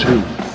2.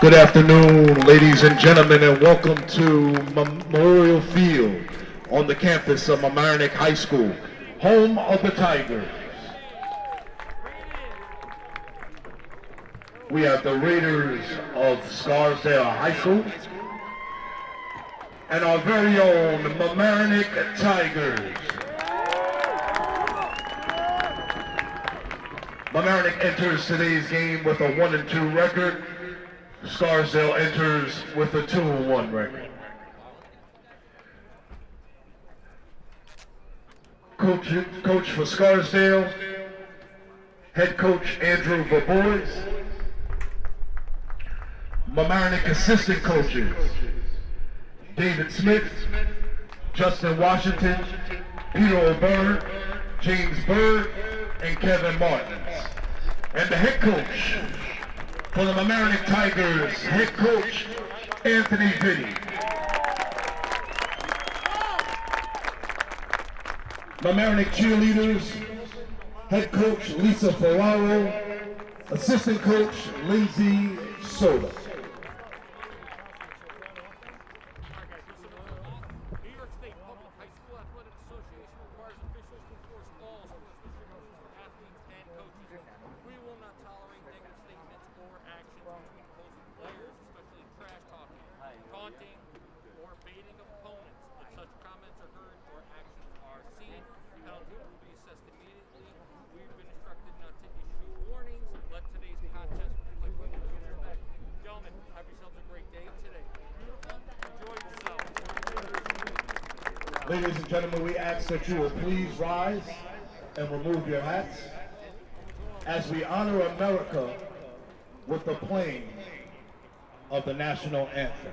Good afternoon, ladies and gentlemen, and welcome to Memorial Field on the campus of Mamaroneck High School, home of the Tigers. We have the Raiders of Scarsdale High School and our very own Mamaroneck Tigers. Mamaroneck enters today's game with a 1-2 record. Scarsdale enters with a 2-1 record. Coach for Scarsdale, head coach Andrew Verbois. Mamaroneck assistant coaches, David Smith, Justin Washington, Peter O'Byrne, James Bird, and Kevin Martins. And the head coach for the Mamaroneck Tigers, head coach Anthony Vitti. Mamaroneck cheerleaders, head coach Lisa Ferraro, assistant coach Lindsay Soda. Ladies and gentlemen, we ask that you will please rise and remove your hats as we honor America with the playing of the national anthem.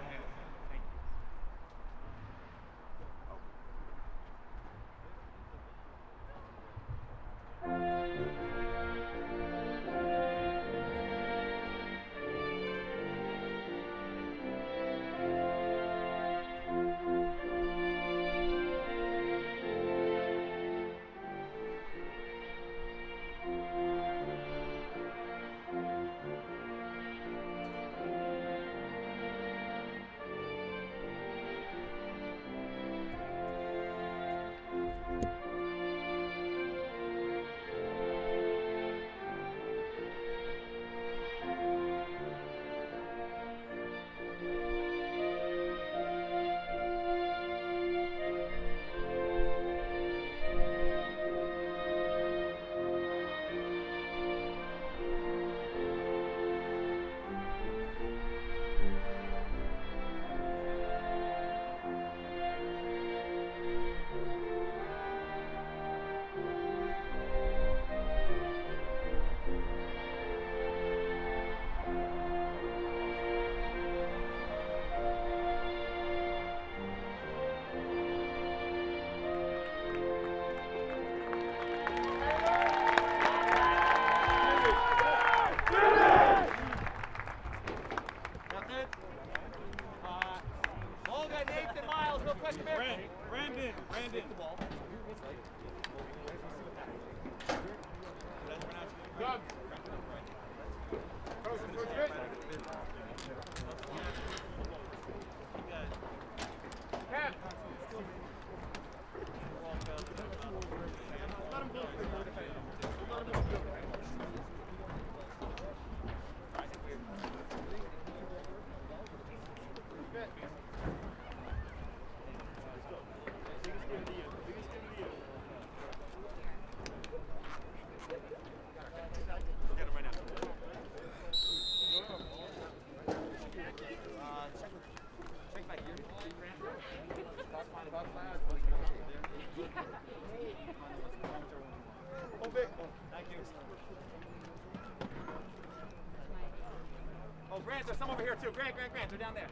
Oh, Grant, there's some over here too. Grant, they're down there.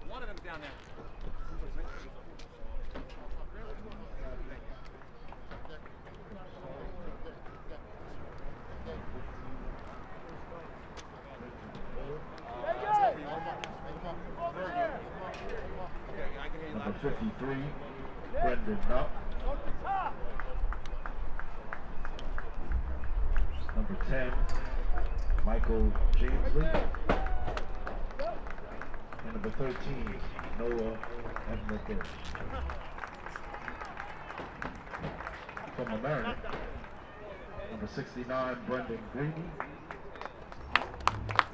One of them's down there. Number 53, Brendan Nutt. Number 10, Michael Jamesley. And number 13, Noah Edmund. From Mamaroneck, number 69, Brendan Greedy.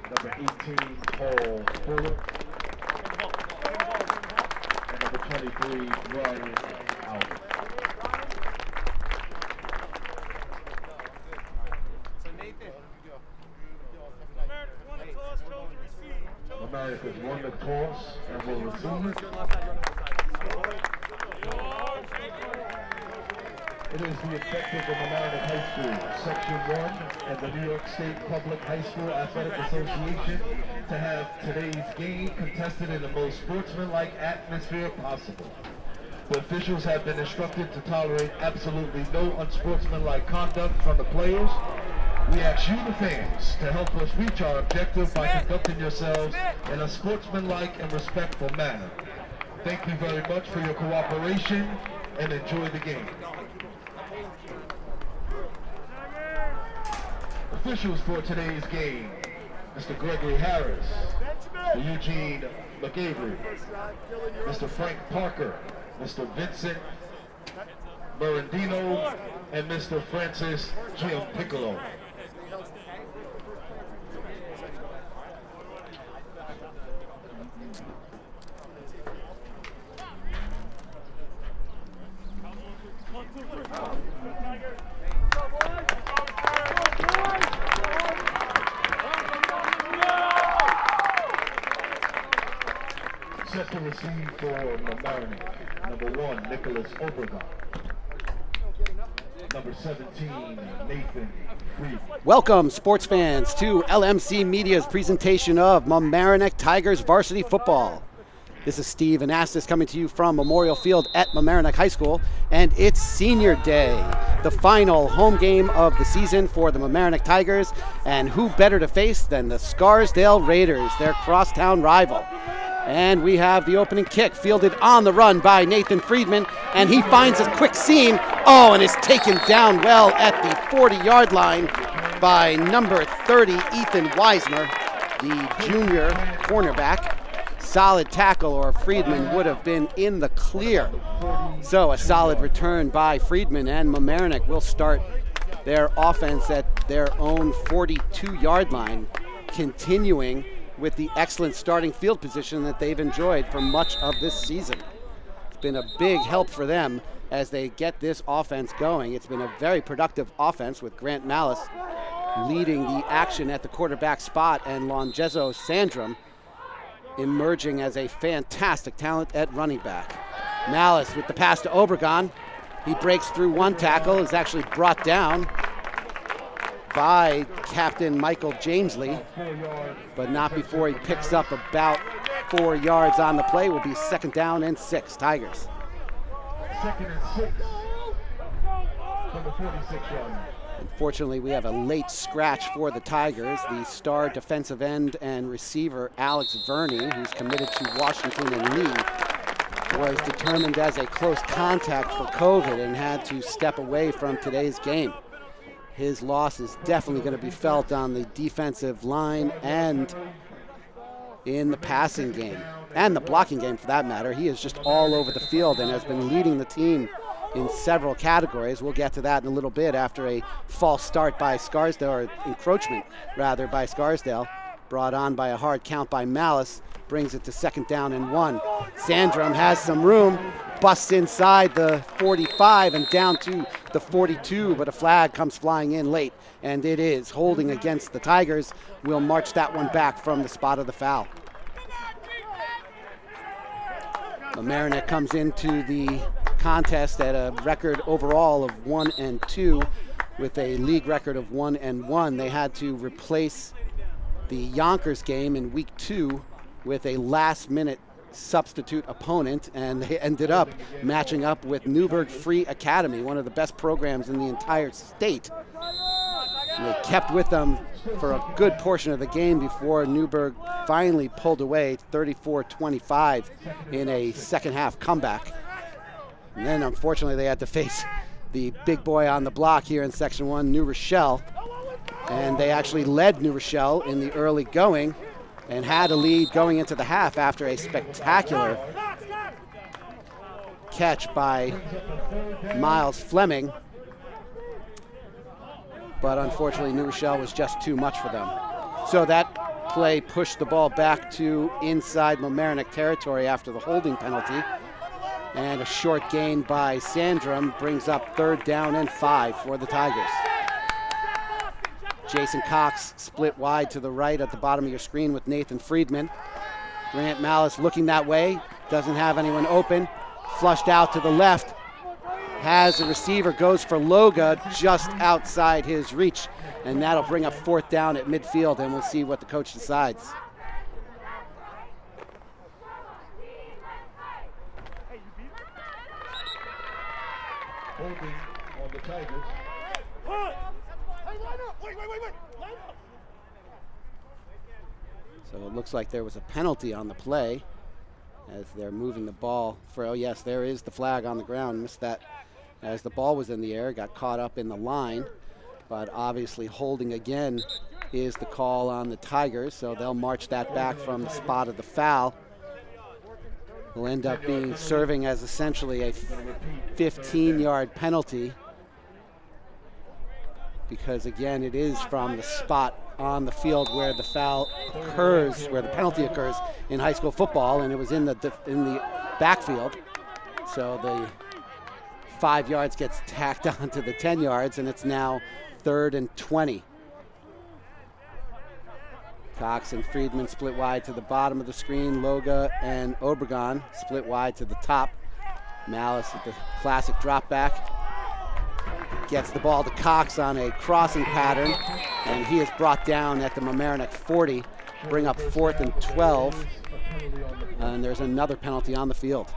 Number 18, Paul Fuller. And number 23, Brian Albert. America's won the toss and will resume it. It is the objective of Mamaroneck High School, Section 1, and the New York State Public High School Athletic Association to have today's game contested in the most sportsmanlike atmosphere possible. The officials have been instructed to tolerate absolutely no unsportsmanlike conduct from the players. We ask you, the fans, to help us reach our objective by conducting yourselves in a sportsmanlike and respectful manner. Thank you very much for your cooperation and enjoy the game. Officials for today's game, Mr. Gregory Harris, Mr. Eugene McAvery, Mr. Frank Parker, Mr. Vincent Morandino, and Mr. Francis Giampiccolo. Set to receive for Mamaroneck, number 1, Nicholas Obregon. Number 17, Nathan Welcome, sports fans, to LMC Media's presentation of Mamaroneck Tigers varsity football. This is Steve Anastas coming to you from Memorial Field at Mamaroneck High School, and it's Senior Day, the final home game of the season for the Mamaroneck Tigers, and who better to face than the Scarsdale Raiders, their crosstown rival. And we have the opening kick fielded on the run by Nathan Friedman, and he finds a quick seam. Oh, and is taken down well at the 40-yard line by number 30, Ethan Weismer, the junior cornerback. Solid tackle, or Friedman would have been in the clear. So a solid return by Friedman, and Mamaroneck will start their offense at their own 42-yard line, continuing with the excellent starting field position that they've enjoyed for much of this season. It's been a big help for them as they get this offense going. It's been a very productive offense with Grant Malice leading the action at the quarterback spot, and Longezo Sandrum emerging as a fantastic talent at running back. Malice with the pass to Obregon. He breaks through one tackle, is actually brought down by Captain Michael Jamesley, but not before he picks up about 4 yards on the play. Will be 2nd down and 6, Tigers. 2nd and 6 from the 46-yard line. Unfortunately, we have a late scratch for the Tigers. The star defensive end and receiver, Alex Verney, who's committed to Washington and Lee, was determined as a close contact for COVID and had to step away from today's game. His loss is definitely going to be felt on the defensive line and in the passing game, and the blocking game for that matter. He is just all over the field and has been leading the team in several categories. We'll get to that in a little bit after a false start by Scarsdale, or encroachment rather by Scarsdale, brought on by a hard count by Malice, brings it to 2nd down and 1. Sandrum has some room, busts inside the 45 and down to the 42, but a flag comes flying in late, and it is holding against the Tigers. We'll march that one back from the spot of the foul. Mamaroneck comes into the contest at a record overall of 1-2 with a league record of 1-1. They had to replace the Yonkers game in week 2 with a last-minute substitute opponent, and they ended up matching up with Newburgh Free Academy, one of the best programs in the entire state. And they kept with them for a good portion of the game before Newburgh finally pulled away 34-25 in a second-half comeback. And then, unfortunately, they had to face the big boy on the block here in Section 1, New Rochelle. And they actually led New Rochelle in the early going and had a lead going into the half after a spectacular catch by Miles Fleming. But unfortunately, New Rochelle was just too much for them. So that play pushed the ball back to inside Mamaroneck territory after the holding penalty. And a short gain by Sandrum brings up 3rd down and 5 for the Tigers. Jason Cox split wide to the right at the bottom of your screen with Nathan Friedman. Grant Malice looking that way, doesn't have anyone open. Flushed out to the left, has a receiver, goes for Loga just outside his reach, and that'll bring up 4th down at midfield, and we'll see what the coach decides. Holding on the Tigers. So it looks like there was a penalty on the play as they're moving the ball. Oh yes, there is the flag on the ground. Missed that as the ball was in the air, got caught up in the line. But obviously holding again is the call on the Tigers, so they'll march that back from the spot of the foul. Will end up being serving as essentially a 15-yard penalty, because again it is from the spot on the field where the foul occurs, where the penalty occurs in high school football, and it was in the backfield. So the 5 yards gets tacked onto the 10 yards, and it's now 3rd and 20. Cox and Friedman split wide to the bottom of the screen. Loga and Obregon split wide to the top. Malice with the classic drop back. gets the ball to Cox on a crossing pattern, and he is brought down at the Mamaroneck 40. Bring up 4th and 12, and there's another penalty on the field.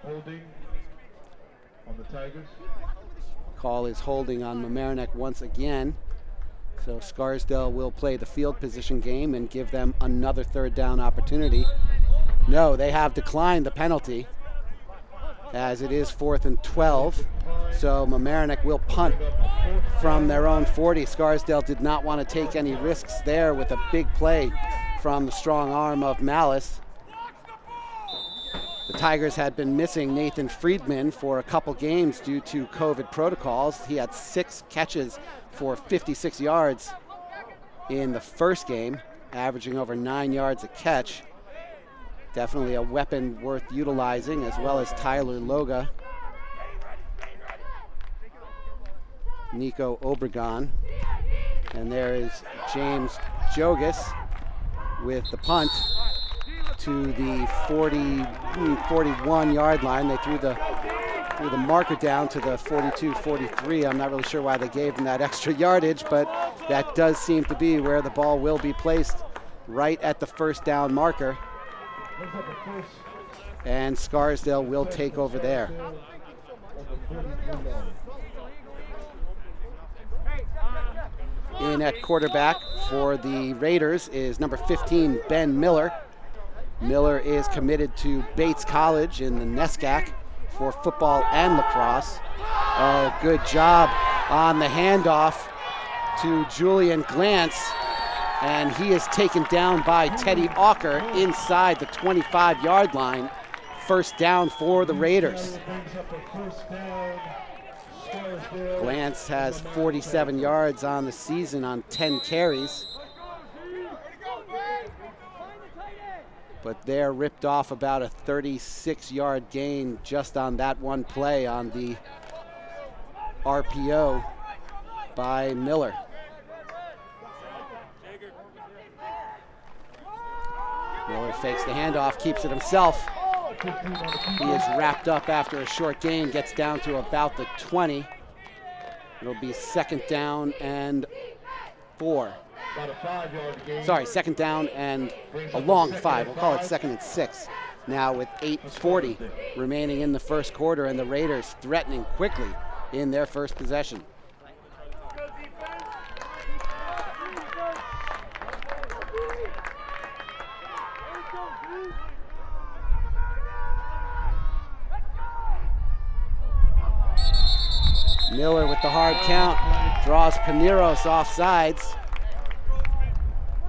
Holding on the Tigers. Call is holding on Mamaroneck once again. So Scarsdale will play the field position game and give them another 3rd down opportunity. No, they have declined the penalty, as it is 4th and 12. So Mamaroneck will punt from their own 40. Scarsdale did not want to take any risks there with a big play from the strong arm of Malice. The Tigers had been missing Nathan Friedman for a couple games due to COVID protocols. He had 6 catches for 56 yards in the first game, averaging over 9 yards a catch. Definitely a weapon worth utilizing, as well as Tyler Loga, Nico Obregon, and there is James Jogas with the punt to the 41-yard line. They threw the marker down to the 42-43. I'm not really sure why they gave them that extra yardage, but that does seem to be where the ball will be placed, right at the 1st down marker. And Scarsdale will take over there. In at quarterback for the Raiders is number 15, Ben Miller. Miller is committed to Bates College in the NESCAC for football and lacrosse. Oh, good job on the handoff to Julian Glantz, and he is taken down by Teddy Auker inside the 25-yard line. 1st down for the Raiders. Glantz has 47 yards on the season on 10 carries. But they're ripped off about a 36-yard gain just on that one play on the RPO by Miller. Miller fakes the handoff, keeps it himself. He is wrapped up after a short gain, gets down to about the 20. It'll be 2nd down and 4. Sorry, 2nd down and a long 5. We'll call it 2nd and 6. Now with 8:40 remaining in the first quarter, and the Raiders threatening quickly in their first possession. Miller with the hard count, draws Paneros off sides,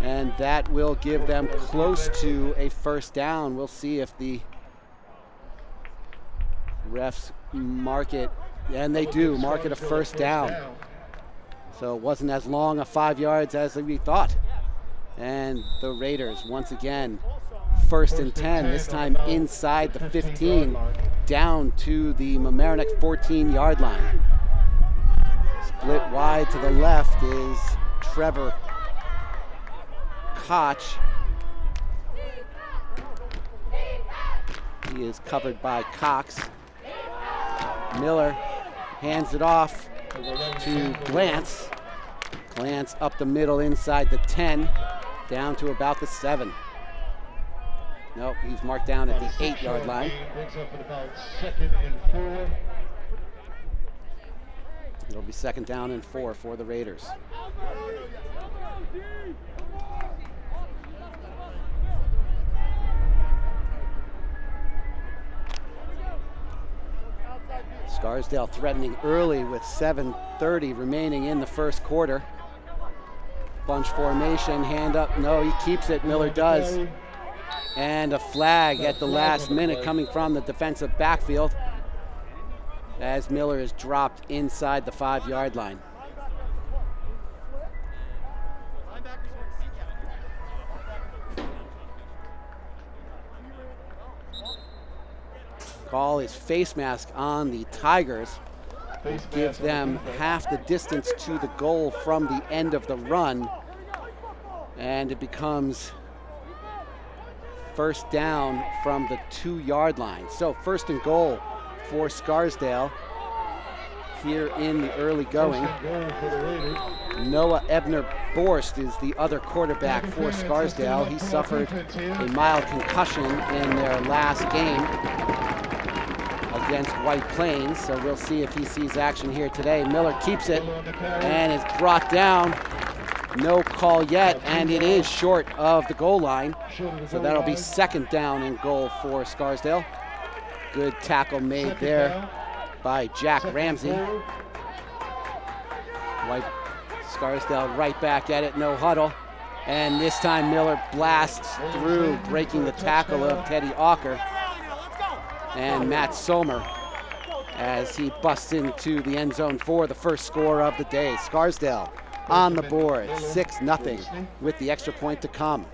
and that will give them close to a 1st down. We'll see if the refs mark it, and they do mark it a 1st down. So it wasn't as long a 5 yards as we thought. And the Raiders once again, 1st and 10, this time inside the 15, down to the Mamaroneck 14-yard line. Split wide to the left is Trevor Koch. He is covered by Cox. Miller hands it off to Glantz. Glantz up the middle inside the 10, down to about the 7. Nope, he's marked down at the 8-yard line. Brings up at about 2nd and 4. It'll be 2nd down and 4 for the Raiders. Scarsdale threatening early with 7:30 remaining in the first quarter. Bunch formation, hand up. No, he keeps it. Miller does. And a flag at the last minute coming from the defensive backfield as Miller is dropped inside the 5-yard line. Call is face mask on the Tigers. Gives them half the distance to the goal from the end of the run. And it becomes first down from the 2-yard line. So first and goal for Scarsdale here in the early going. Noah Ebner-Borst is the other quarterback for Scarsdale. He suffered a mild concussion in their last game against White Plains, so we'll see if he sees action here today. Miller keeps it and is brought down. No call yet, and it is short of the goal line. So that'll be second down and goal for Scarsdale. Good tackle made there by Jack Ramsey. Scarsdale right back at it, no huddle. And this time Miller blasts through, breaking the tackle of Teddy Auker and Matt Sommer as he busts into the end zone for the first score of the day. Scarsdale on the board, 6-0 with the extra point to come.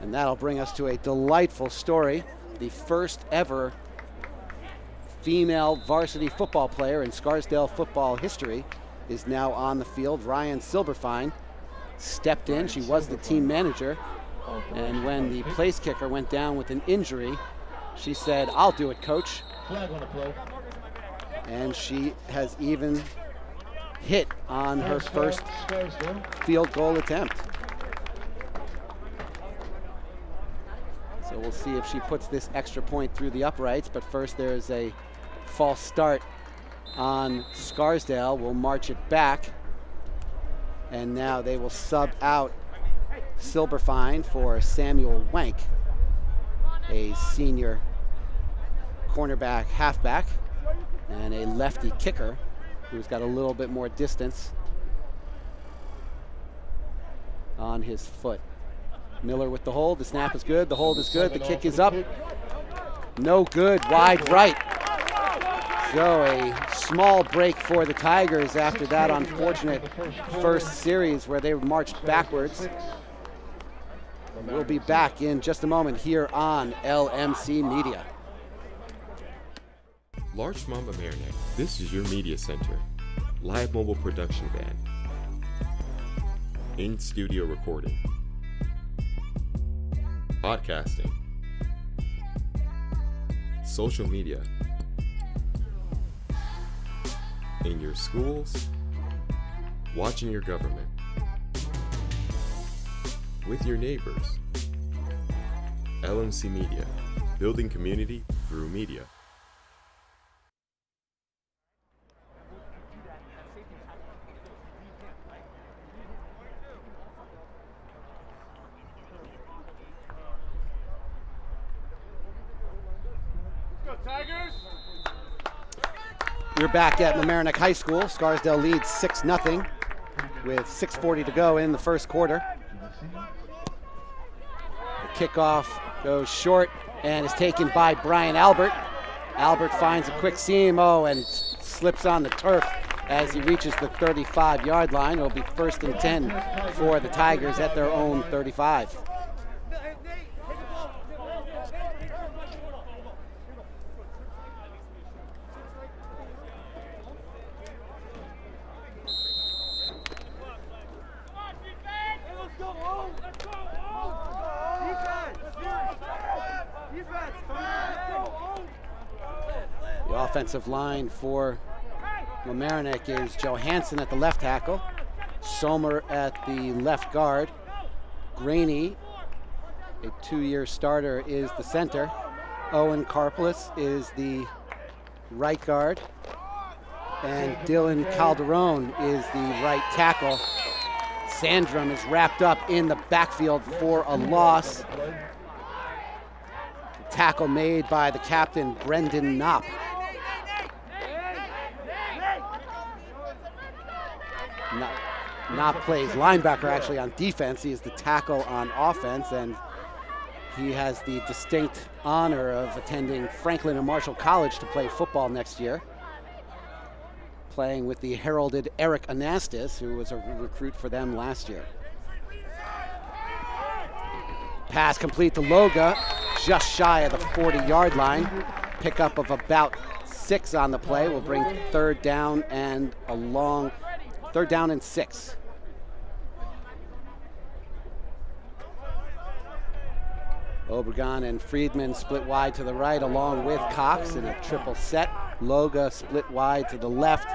And that'll bring us to a delightful story. The first ever female varsity football player in Scarsdale football history is now on the field. Ryan Silberfine stepped in. She was the team manager. And when the place kicker went down with an injury, she said, "I'll do it, coach." And she has even hit on her first field goal attempt. So we'll see if she puts this extra point through the uprights, but first there's a false start on Scarsdale. We'll march it back, and now they will sub out Silberfine for Samuel Wank, a senior cornerback halfback and a lefty kicker who's got a little bit more distance on his foot. Miller with the hold. The snap is good. The hold is good. The kick is up. No good. Wide right. So a small break for the Tigers after that unfortunate first series where they marched backwards. We'll be back in just a moment here on LMC Media. Larchmont Mamaroneck, this is your media center. Live mobile production van. In-studio recording. Podcasting. Social media. In your schools. Watching your government. With your neighbors. LMC Media, building community through media. Let's go, Tigers! We're back at Mamaroneck High School. Scarsdale leads 6-0 with 6:40 to go in the first quarter. The kickoff goes short and is taken by Brian Albert. Albert finds a quick seam, and slips on the turf as he reaches the 35-yard line. It'll be first and 10 for the Tigers at their own 35. The offensive line for Mamaroneck is Johansson at the left tackle, Sommer at the left guard, Graney, a 2-year starter, is the center, Owen Karpelis is the right guard, and Dylan Calderon is the right tackle. Sandrum is wrapped up in the backfield for a loss. Tackle made by the captain, Brendan Knopp. Knopp plays linebacker actually on defense. He is the tackle on offense, and he has the distinct honor of attending Franklin and Marshall College to play football next year, playing with the heralded Eric Anastas, who was a recruit for them last year. Pass complete to Loga, just shy of the 40-yard line. Pickup of about 6 on the play will bring third down and 6. Obregon and Friedman split wide to the right along with Cox in a triple set. Loga split wide to the left.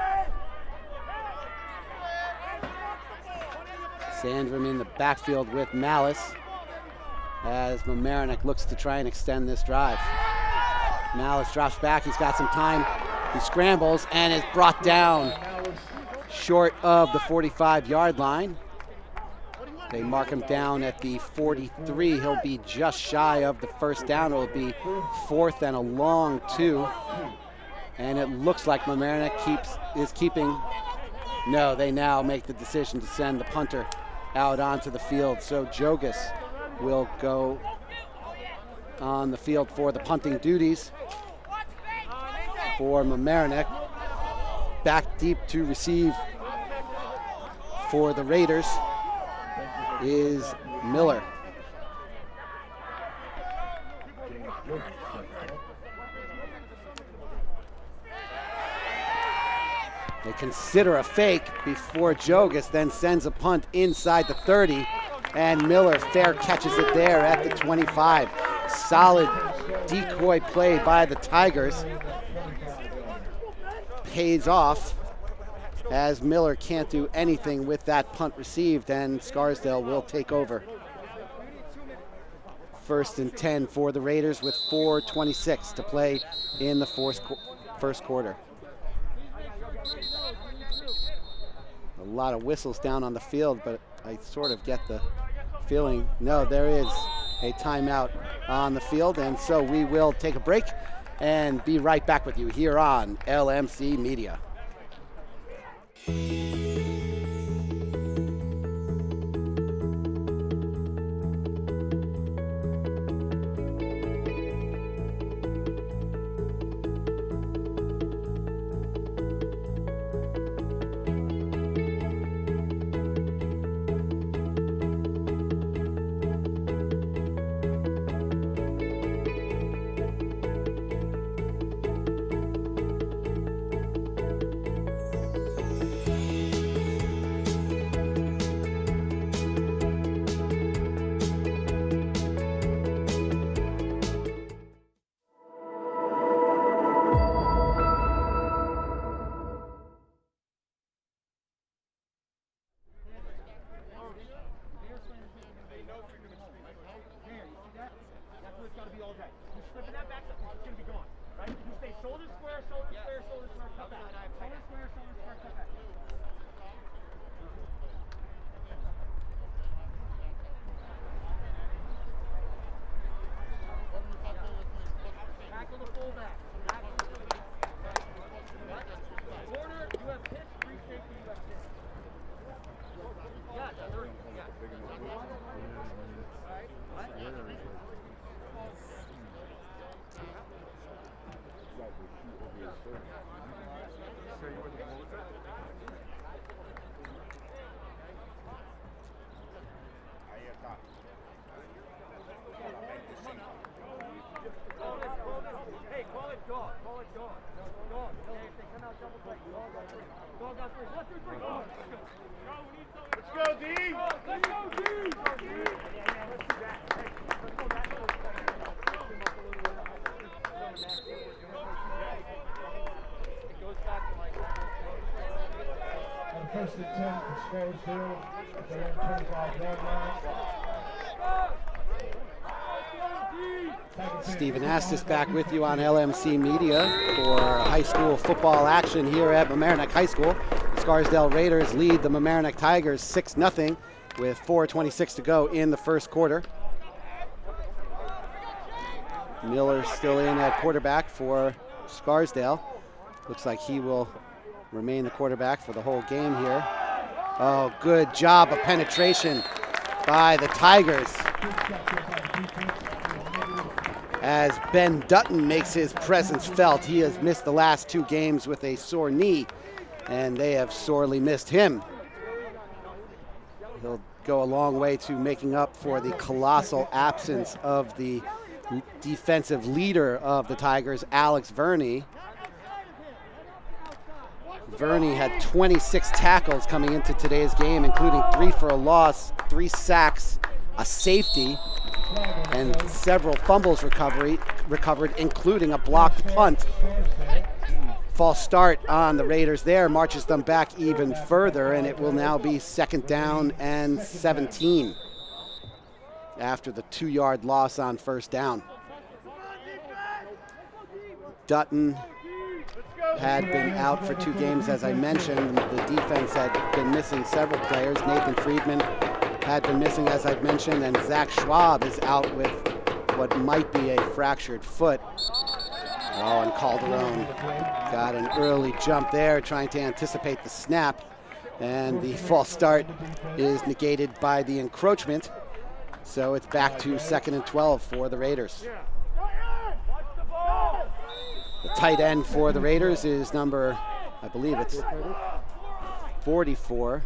Sandrum in the backfield with Malice as Mamaroneck looks to try and extend this drive. Malice drops back, he's got some time. He scrambles and is brought down short of the 45-yard line. They mark him down at the 43. He'll be just shy of the first down. It'll be 4th and a long 2. And it looks like Mamaroneck is keeping. No, they now make the decision to send the punter out onto the field. So Jogas will go on the field for the punting duties for Mamaroneck. Back deep to receive for the Raiders is Miller. They consider a fake before Jogas then sends a punt inside the 30, and Miller fair catches it there at the 25. Solid decoy play by the Tigers. Pays off as Miller can't do anything with that punt received, and Scarsdale will take over. 1st and 10 for the Raiders with 4:26 to play in the first quarter. A lot of whistles down on the field, but I sort of get the feeling, no, there is a timeout on the field, and so we will take a break and be right back with you here on LMC Media. First and 10 for Scarsdale at the 25-yard line. Stephen Astis back with you on LMC Media for high school football action here at Mamaroneck High School. The Scarsdale Raiders lead the Mamaroneck Tigers 6-0 with 4:26 to go in the first quarter. Miller still in at quarterback for Scarsdale. Looks like he will remain the quarterback for the whole game here. Oh, good job of penetration by the Tigers as Ben Dutton makes his presence felt. He has missed the last 2 games with a sore knee, and they have sorely missed him. He'll go a long way to making up for the colossal absence of the defensive leader of the Tigers, Alex Verney. Verney had 26 tackles coming into today's game, including 3 for a loss, 3 sacks, a safety, and several fumbles recovered, including a blocked punt. False start on the Raiders there marches them back even further, and it will now be 2nd down and 17 after the 2-yard loss on 1st down. Dutton had been out for 2 games, as I mentioned. The defense had been missing several players. Nathan Friedman had been missing, as I've mentioned, and Zach Schwab is out with what might be a fractured foot. Oh, and Calderon got an early jump there, trying to anticipate the snap, and the false start is negated by the encroachment, so it's back to 2nd and 12 for the Raiders. The tight end for the Raiders is number, I believe it's 44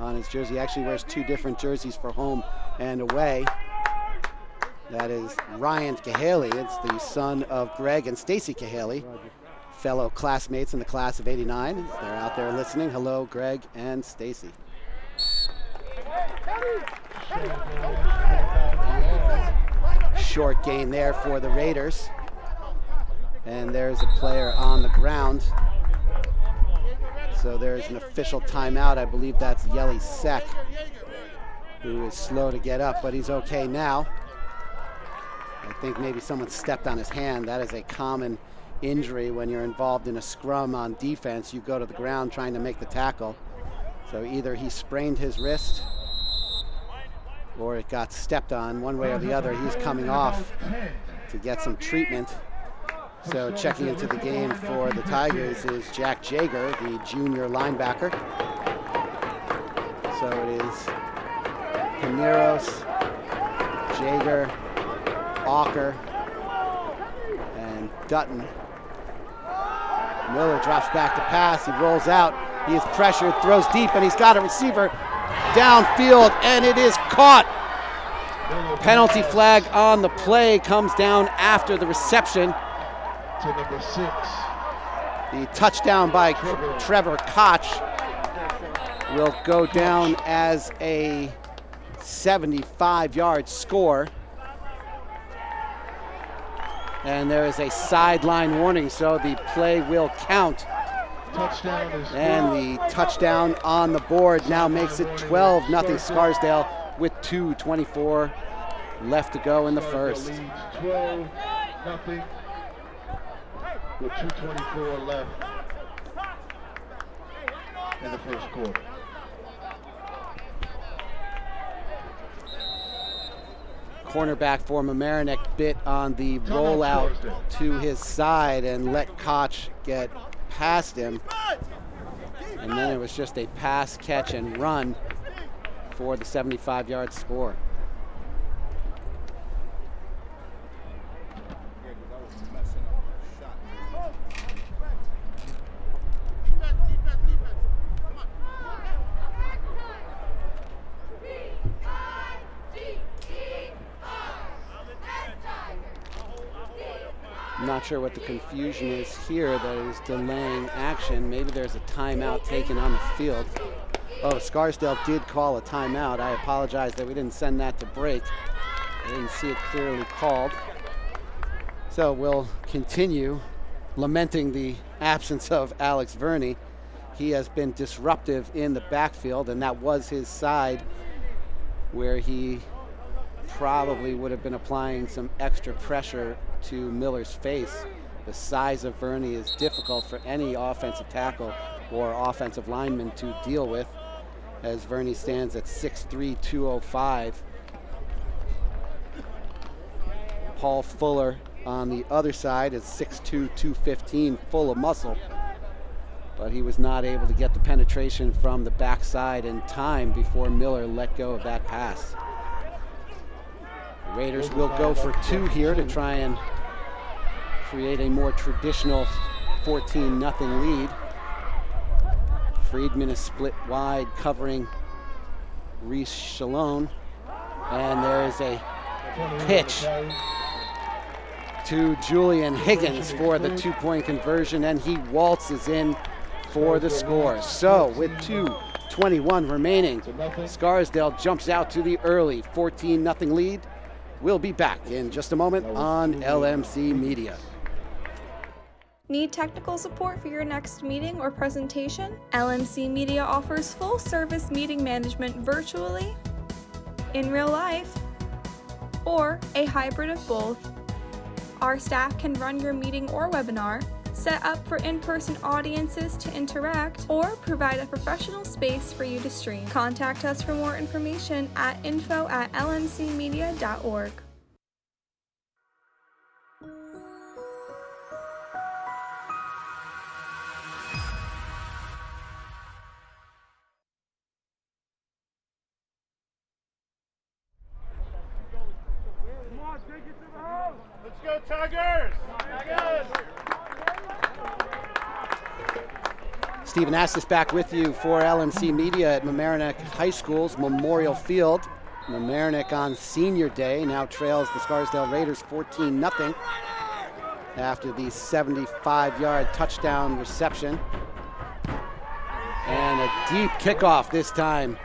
on his jersey. Actually wears 2 different jerseys for home and away. That is Ryan Cahaley. It's the son of Greg and Stacy Cahaley, fellow classmates in the class of '89. They're out there listening. Hello, Greg and Stacy. Short gain there for the Raiders. And there's a player on the ground. So there's an official timeout. I believe that's Yeli Sek, who is slow to get up, but he's okay now. I think maybe someone stepped on his hand. That is a common injury when you're involved in a scrum on defense. You go to the ground trying to make the tackle. So either he sprained his wrist or it got stepped on. One way or the other, he's coming off to get some treatment. So checking into the game for the Tigers is Jack Jager, the junior linebacker. So it is Pineros, Jager, Walker, and Dutton. Miller drops back to pass. He rolls out. He is pressured, throws deep, and he's got a receiver downfield, and it is caught. Penalty flag on the play comes down after the reception. To number 6. The touchdown by Trevor Koch will go down as a 75-yard score. And there is a sideline warning, so the play will count. Touchdown is and the touchdown on the board now makes it 12-0 Scarsdale with 2:24 left to go in the first. 12-0 with 2:24 left in the first quarter. Cornerback for Mamaroneck bit on the rollout to his side and let Koch get past him. And then it was just a pass, catch, and run for the 75-yard score. I'm not sure what the confusion is here that is delaying action. Maybe there's a timeout taken on the field. Oh, Scarsdale did call a timeout. I apologize that we didn't send that to break. I didn't see it clearly called. So we'll continue lamenting the absence of Alex Verney. He has been disruptive in the backfield, and that was his side where he probably would have been applying some extra pressure to Miller's face. The size of Verney is difficult for any offensive tackle or offensive lineman to deal with, as Verney stands at 6'3", 205. Paul Fuller on the other side is 6'2", 215, full of muscle, but he was not able to get the penetration from the backside in time before Miller let go of that pass. The Raiders will go for 2 here to try and create a more traditional 14-0 lead. Friedman is split wide, covering Reese Shalone, and there is a pitch to Julian Higgins for the 2-point conversion, and he waltzes in for the score. So with 2:21 remaining, Scarsdale jumps out to the early 14-0 lead We'll be back in just a moment on LMC Media. Need technical support for your next meeting or presentation? LMC Media offers full-service meeting management virtually, in real life, or a hybrid of both. Our staff can run your meeting or webinar, set up for in-person audiences to interact, or provide a professional space for you to stream. Contact us for more information at info@lmcmedia.org. Let's go, Tigers! Stephen Astis back with you for LMC Media at Mamaroneck High School's Memorial Field. Mamaroneck on senior day now trails the Scarsdale Raiders 14-0 after the 75-yard touchdown reception. And a deep kickoff this time.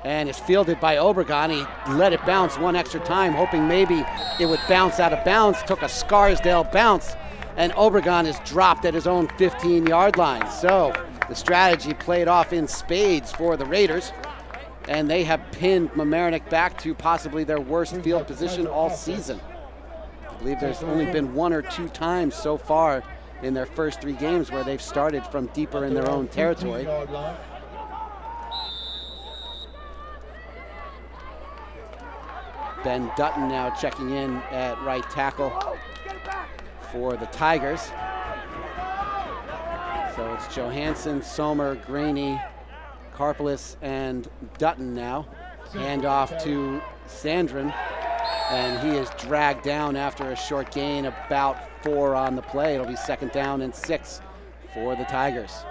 And it's fielded by Obregon. He let it bounce one extra time, hoping maybe it would bounce out of bounds. Took a Scarsdale bounce, and Obregon is dropped at his own 15-yard line. So the strategy played off in spades for the Raiders, and they have pinned Mamaroneck back to possibly their worst field position all season. I believe there's only been one or two times so far in their first three games where they've started from deeper in their own territory. Ben Dutton now checking in at right tackle for the Tigers. So it's Johansson, Sommer, Graney, Karpelis, and Dutton now. Hand off to Sandrin, and he is dragged down after a short gain, about 4 on the play. It'll be 2nd down and 6 for the Tigers.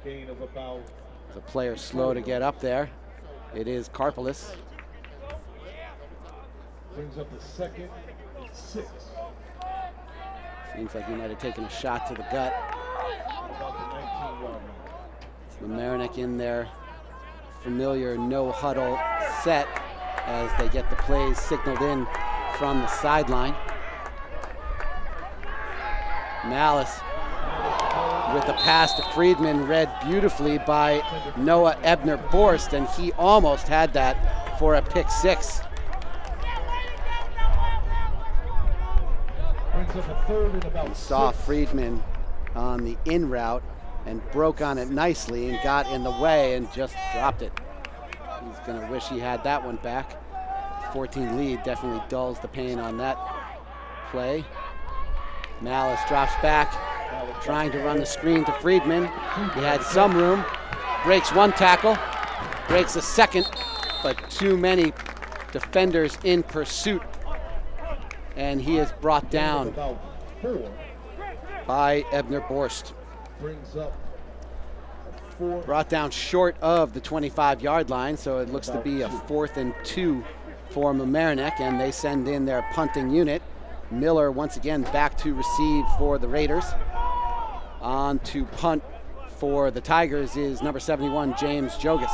Gain of about. The player slow to get up there. It is Karpelis. Brings up the 2nd and 6. Seems like he might have taken a shot to the gut. About the 19-yard line. Mamaroneck in their familiar no huddle set as they get the plays signaled in from the sideline. Malice with a pass to Friedman, read beautifully by Noah Ebner-Borst, and he almost had that for a pick 6. Saw Friedman on the in route and broke on it nicely and got in the way and just dropped it. He's going to wish he had that one back. 14 lead definitely dulls the pain on that play. Malice drops back, trying to run the screen to Friedman. He had some room, breaks one tackle, breaks a second, but too many defenders in pursuit. And he is brought down by Ebner-Borst. Brought down short of the 25-yard line, so it looks to be a 4th and 2 for Mamaroneck, and they send in their punting unit. Miller once again back to receive for the Raiders. On to punt for the Tigers is number 71, James Jogas.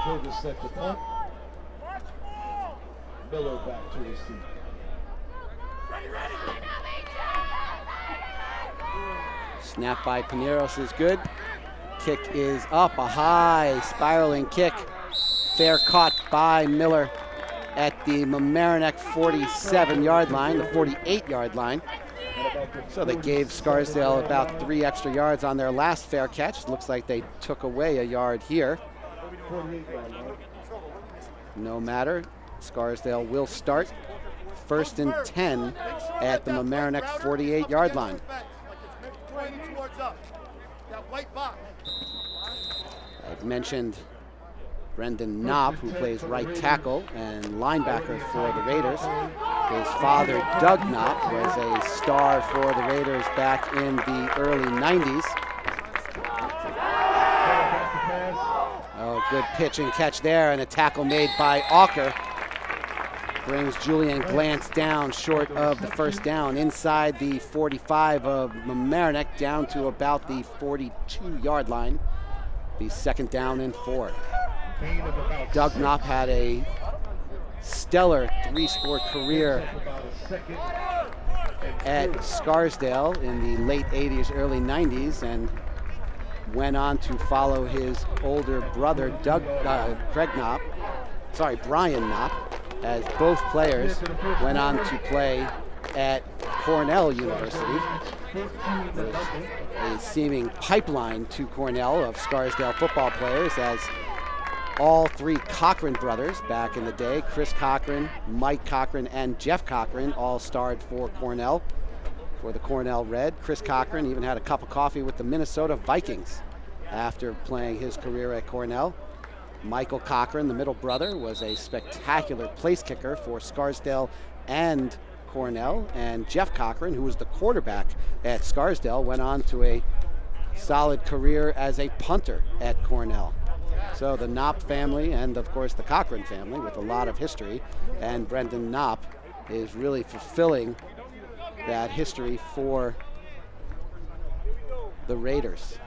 Jogas set the punt. Miller back to receive. Snap by Pineros is good. Kick is up, a high spiraling kick. Fair caught by Miller at the Mamaroneck 47-yard line, the 48-yard line. So they gave Scarsdale about 3 extra yards on their last fair catch. Looks like they took away a yard here. No matter. Scarsdale will start 1st and 10 at the Mamaroneck 48-yard line. I've mentioned Brendan Knopp, who plays right tackle and linebacker for the Raiders. His father, Doug Knopp, was a star for the Raiders back in the early 90s. Oh, good pitch and catch there, and a tackle made by Auker. Brings Julian Glantz down short of the 1st down, inside the 45 of Mamaroneck, down to about the 42-yard line. Be 2nd down and 4. gain of about Doug Knopp had a stellar 3-sport career about a second. at Scarsdale in the late 80s, early 90s, and went on to follow his older brother, Brian Knopp, as both players went on to play at Cornell University. There's a seeming pipeline to Cornell of Scarsdale football players, as all three Cochran brothers back in the day, Chris Cochran, Mike Cochran, and Jeff Cochran, all starred for Cornell, for the Cornell Red. Chris Cochran even had a cup of coffee with the Minnesota Vikings after playing his career at Cornell. Michael Cochran, the middle brother, was a spectacular place kicker for Scarsdale and Cornell, and Jeff Cochran, who was the quarterback at Scarsdale, went on to a solid career as a punter at Cornell. So the Knopp family, and of course the Cochran family, with a lot of history, and Brendan Knopp is really fulfilling that history for the Raiders.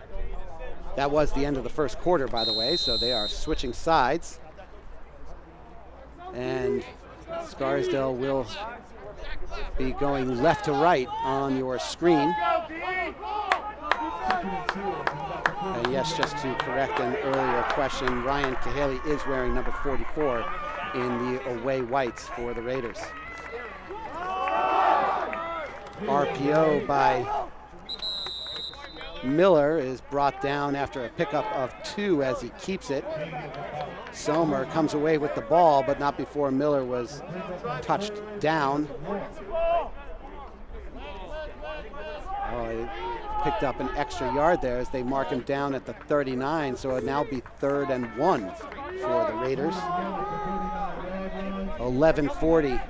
That was the end of the first quarter, by the way, so they are switching sides, and Scarsdale will be going left to right on your screen. And yes, just to correct an earlier question, Ryan Cahaley is wearing number 44 in the away whites for the Raiders. RPO by Miller is brought down after a pickup of 2 as he keeps it. Sommer comes away with the ball, but not before Miller was touched down. Oh, he picked up an extra yard there as they mark him down at the 39, so it'll now be 3rd and 1 for the Raiders. 11:40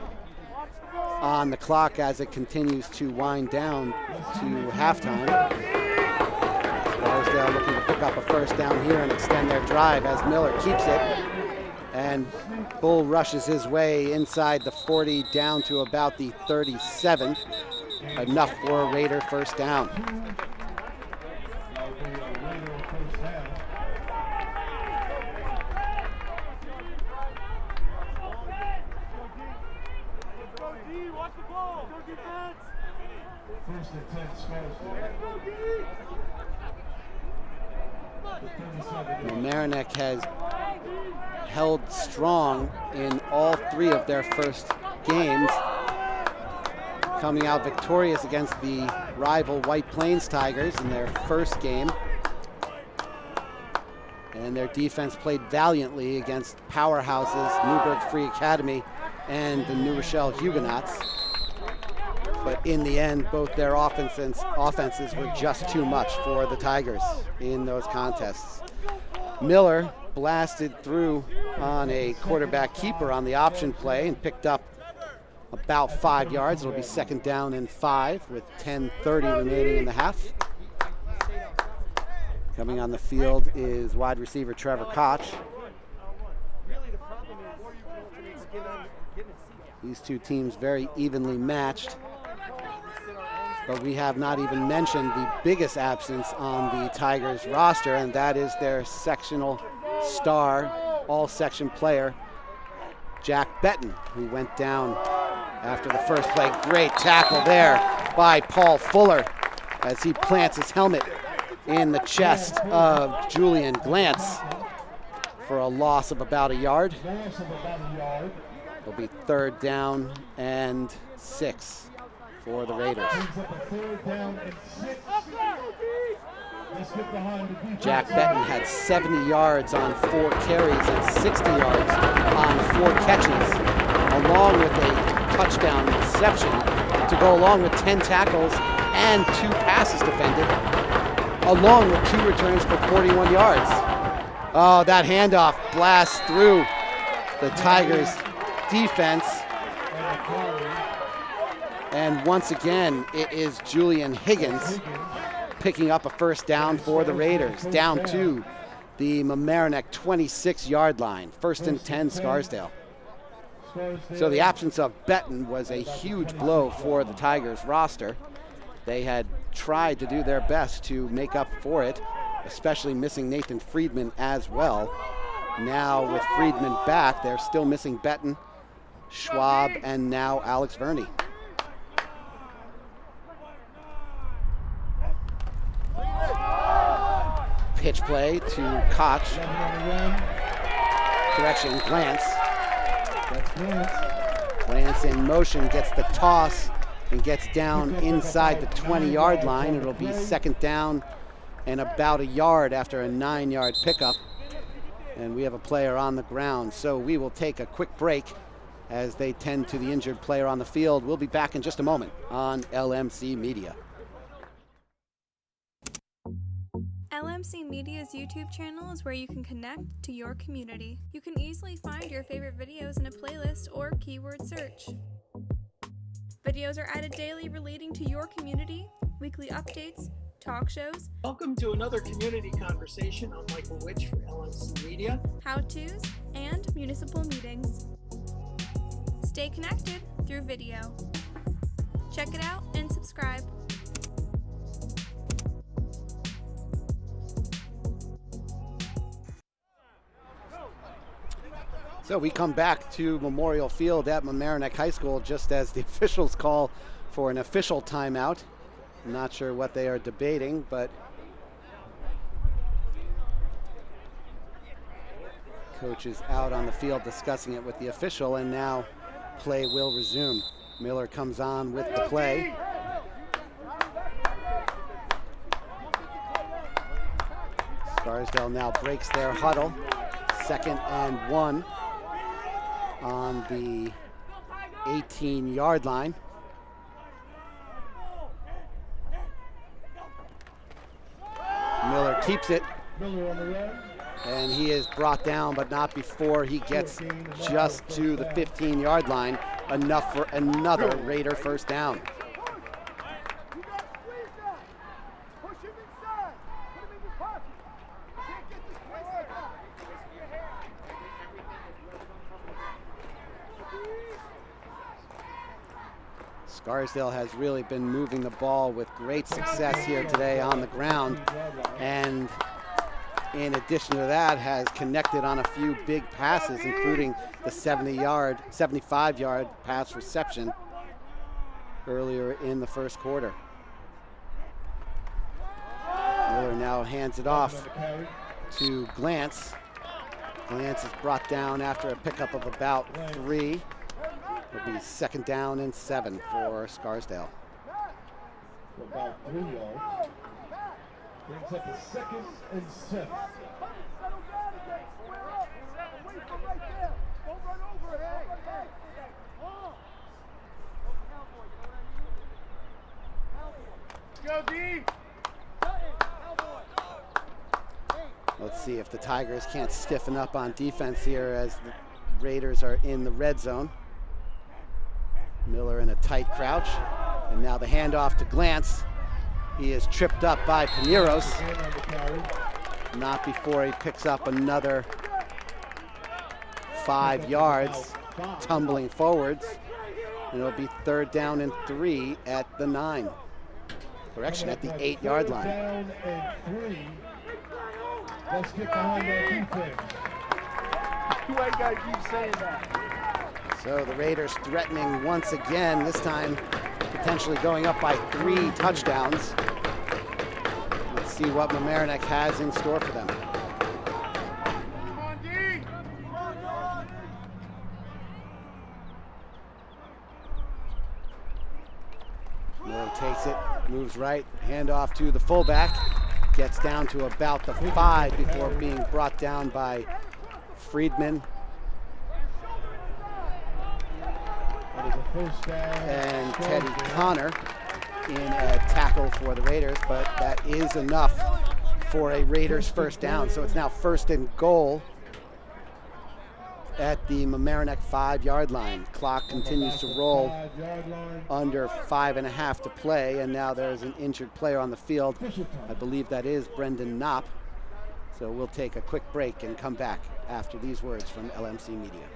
on the clock as it continues to wind down to halftime. Scarsdale looking to pick up a first down here and extend their drive as Miller keeps it. And Bull rushes his way inside the 40 down to about the 37. Enough for a Raider first down. First and 10, Scarsdale. Mamaroneck has held strong in all 3 of their first games, coming out victorious against the rival White Plains Tigers in their first game. And their defense played valiantly against powerhouses, Newburgh Free Academy and the New Rochelle Huguenots. But in the end, both their offenses were just too much for the Tigers in those contests. Miller blasted through on a quarterback keeper on the option play and picked up about 5 yards. It'll be 2nd down and 5 with 10:30 remaining in the half. Coming on the field is wide receiver Trevor Koch. These two teams very evenly matched. But we have not even mentioned the biggest absence on the Tigers roster, and that is their sectional star, all-section player, Jack Betton, who went down after the first play. Great tackle there by Paul Fuller as he plants his helmet in the chest of Julian Glantz for a loss of about a yard. It'll be 3rd down and 6 for the Raiders. Jack Betton had 70 yards on 4 carries and 60 yards on 4 catches, along with a touchdown reception to go along with 10 tackles and 2 passes defended, along with 2 returns for 41 yards. Oh, that handoff blasts through the Tigers' defense. And once again, it is Julian Higgins picking up a first down for the Raiders, down to the Mamaroneck 26-yard line. 1st and 10, Scarsdale. So the absence of Betton was a huge blow for the Tigers roster. They had tried to do their best to make up for it, especially missing Nathan Friedman as well. Now with Friedman back, they're still missing Betten, Schwab, and now Alex Verney. Pitch play to Koch. Correction, Glantz. Glantz in motion, gets the toss and gets down inside the 20-yard line. It'll be second down and about a yard after a 9-yard pickup. And we have a player on the ground. So we will take a quick break as they tend to the injured player on the field. We'll be back in just a moment on LMC Media. LMC Media's YouTube channel is where you can connect to your community. You can easily find your favorite videos in a playlist or keyword search. Videos are added daily relating to your community, weekly updates, talk shows. Welcome to another community conversation. I'm Michael Witch for LMC Media. How-tos, and municipal meetings. Stay connected through video. Check it out and subscribe. So we come back to Memorial Field at Mamaroneck High School just as the officials call for an official timeout. I'm not sure what they are debating, but coach is out on the field discussing it with the official, and now play will resume. Miller comes on with the play. Scarsdale now breaks their huddle. 2nd and 1 on the 18-yard line. Miller keeps it, and he is brought down, but not before he gets just to the 15-yard line, enough for another Raider first down. Scarsdale has really been moving the ball with great success here today on the ground, and in addition to that has connected on a few big passes, including the 75-yard pass reception earlier in the first quarter. Miller now hands it off to Glantz. Glantz is brought down after a pickup of about 3. It'll be 2nd down and 7 for Scarsdale. About 3 yards. Brings up a 2nd and 7. Go D. Let's see if the Tigers can't stiffen up on defense here as the Raiders are in the red zone. Miller in a tight crouch, and now the handoff to Glantz. He is tripped up by Paneros. Not before he picks up another 5 yards, tumbling forwards. And it'll be 3rd down and 3 at the 9. Correction, at the 8-yard line. Down and 3. Let's get behind our defense. You ain't gotta keep saying that. So the Raiders threatening once again, this time potentially going up by 3 touchdowns. Let's see what Mamaroneck has in store for them. Come on, D. Miller takes it, moves right, handoff to the fullback. Gets down to about the 5 before being brought down by Friedman. And Teddy Connor in a tackle for the Raiders, but that is enough for a Raiders first down. So it's now 1st and goal at the Mamaroneck 5-yard line. Clock continues to roll, under 5.5 to play, and now there's an injured player on the field. I believe that is Brendan Knopp. So we'll take a quick break and come back after these words from LMC Media.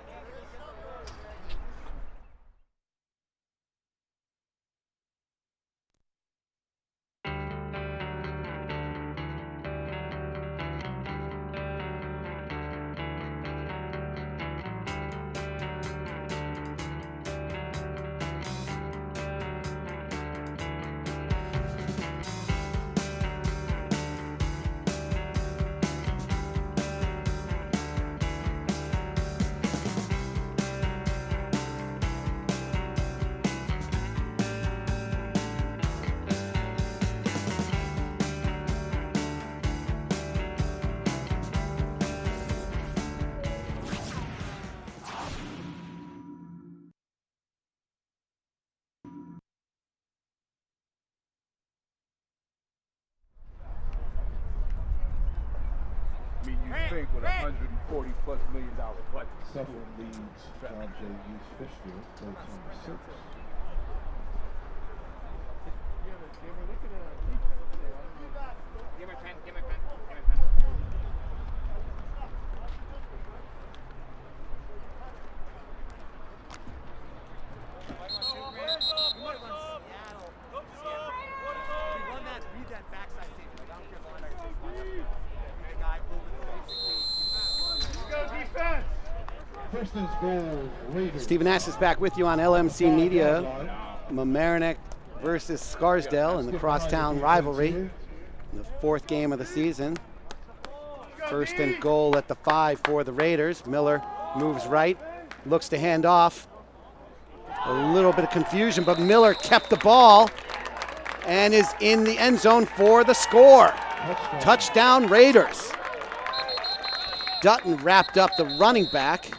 I mean, you think with $140+ million budget. Suffolk leads John J. Hughes Fishfield 13-6. Give me a pen. Stephen Ash is back with you on LMC Media. Mamaroneck versus Scarsdale in the crosstown rivalry. The fourth game of the season. First and goal at the 5 for the Raiders. Miller moves right, looks to hand off. A little bit of confusion, but Miller kept the ball and is in the end zone for the score. Touchdown Raiders. Dutton wrapped up the running back.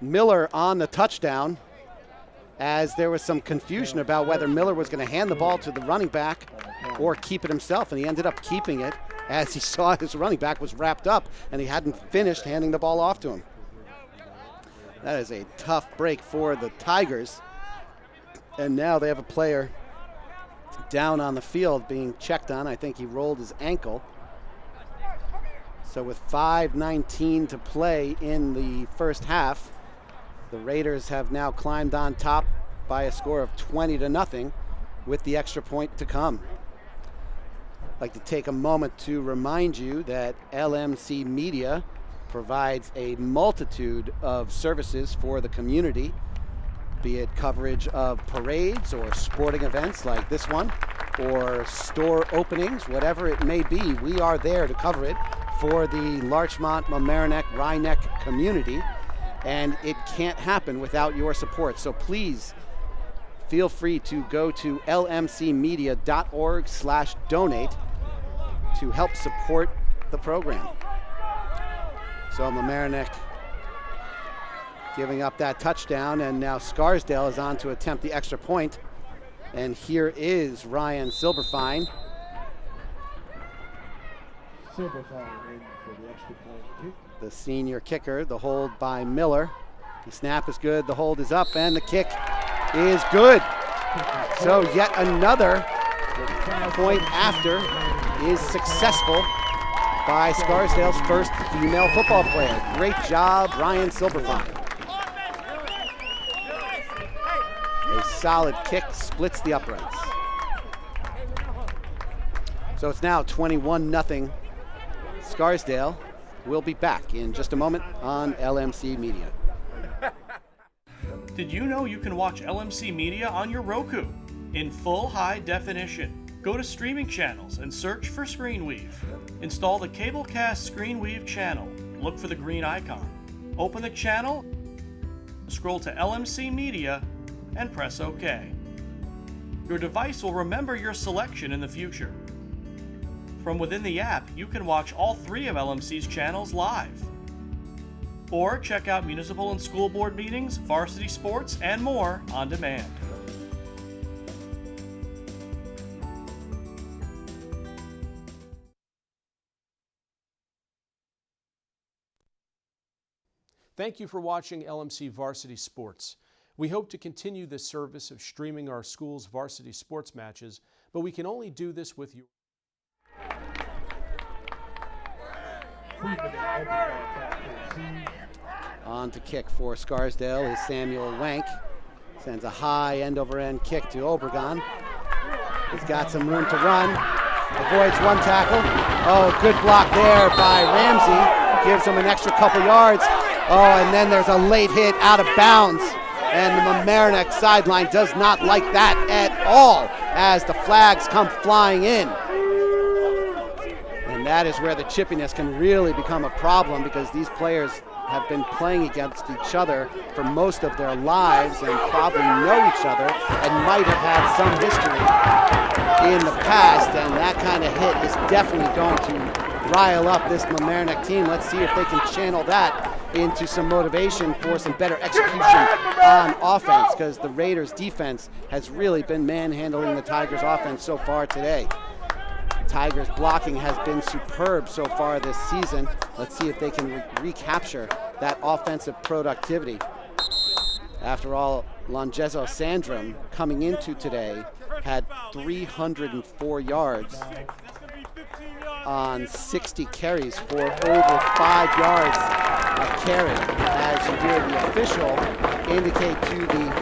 Miller on the touchdown, as there was some confusion about whether Miller was going to hand the ball to the running back or keep it himself, and he ended up keeping it as he saw his running back was wrapped up and he hadn't finished handing the ball off to him. That is a tough break for the Tigers, and now they have a player down on the field being checked on. I think he rolled his ankle. So with 5:19 to play in the first half, the Raiders have now climbed on top by a score of 20-0 with the extra point to come. I'd like to take a moment to remind you that LMC Media provides a multitude of services for the community, be it coverage of parades or sporting events like this one, or store openings, whatever it may be. We are there to cover it for the Larchmont, Mamaroneck, Rhinebeck community, and it can't happen without your support. So please feel free to go to lmcmedia.org/donate to help support the program. So Mamaroneck giving up that touchdown, and now Scarsdale is on to attempt the extra point. And here is Ryan Silberfine. Silberfine in for the extra point kick. The senior kicker. The hold by Miller. The snap is good, the hold is up, and the kick is good. So yet another point after is successful by Scarsdale's first female football player. Great job, Ryan Silberfine. A solid kick splits the uprights. So it's now 21-0 Scarsdale. We'll be back in just a moment on LMC Media. Did you know you can watch LMC Media on your Roku in full high definition? Go to streaming channels and search for ScreenWeave. Install the Cablecast ScreenWeave channel. Look for the green icon. Open the channel, scroll to LMC Media, and press OK. Your device will remember your selection in the future. From within the app, you can watch all 3 of LMC's channels live. Or check out municipal and school board meetings, varsity sports, and more on demand. Thank you for watching LMC Varsity Sports. We hope to continue this service of streaming our school's varsity sports matches, but we can only do this with you. On to kick for Scarsdale is Samuel Wank. Sends a high end-over-end kick to Obregon. He's got some room to run. Avoids one tackle. Oh, good block there by Ramsey. Gives him an extra couple yards. Oh, and then there's a late hit out of bounds. And the Mamaroneck sideline does not like that at all as the flags come flying in. And that is where the chippiness can really become a problem, because these players have been playing against each other for most of their lives and probably know each other and might have had some history in the past, and that kind of hit is definitely going to rile up this Mamaroneck team. Let's see if they can channel that into some motivation for some better execution on offense, because the Raiders defense has really been manhandling the Tigers offense so far today. Tigers' blocking has been superb so far this season. Let's see if they can recapture that offensive productivity. After all, Longezo Sandram coming into today had 304 yards on 60 carries for over 5 yards a carry, as you hear the official indicate to the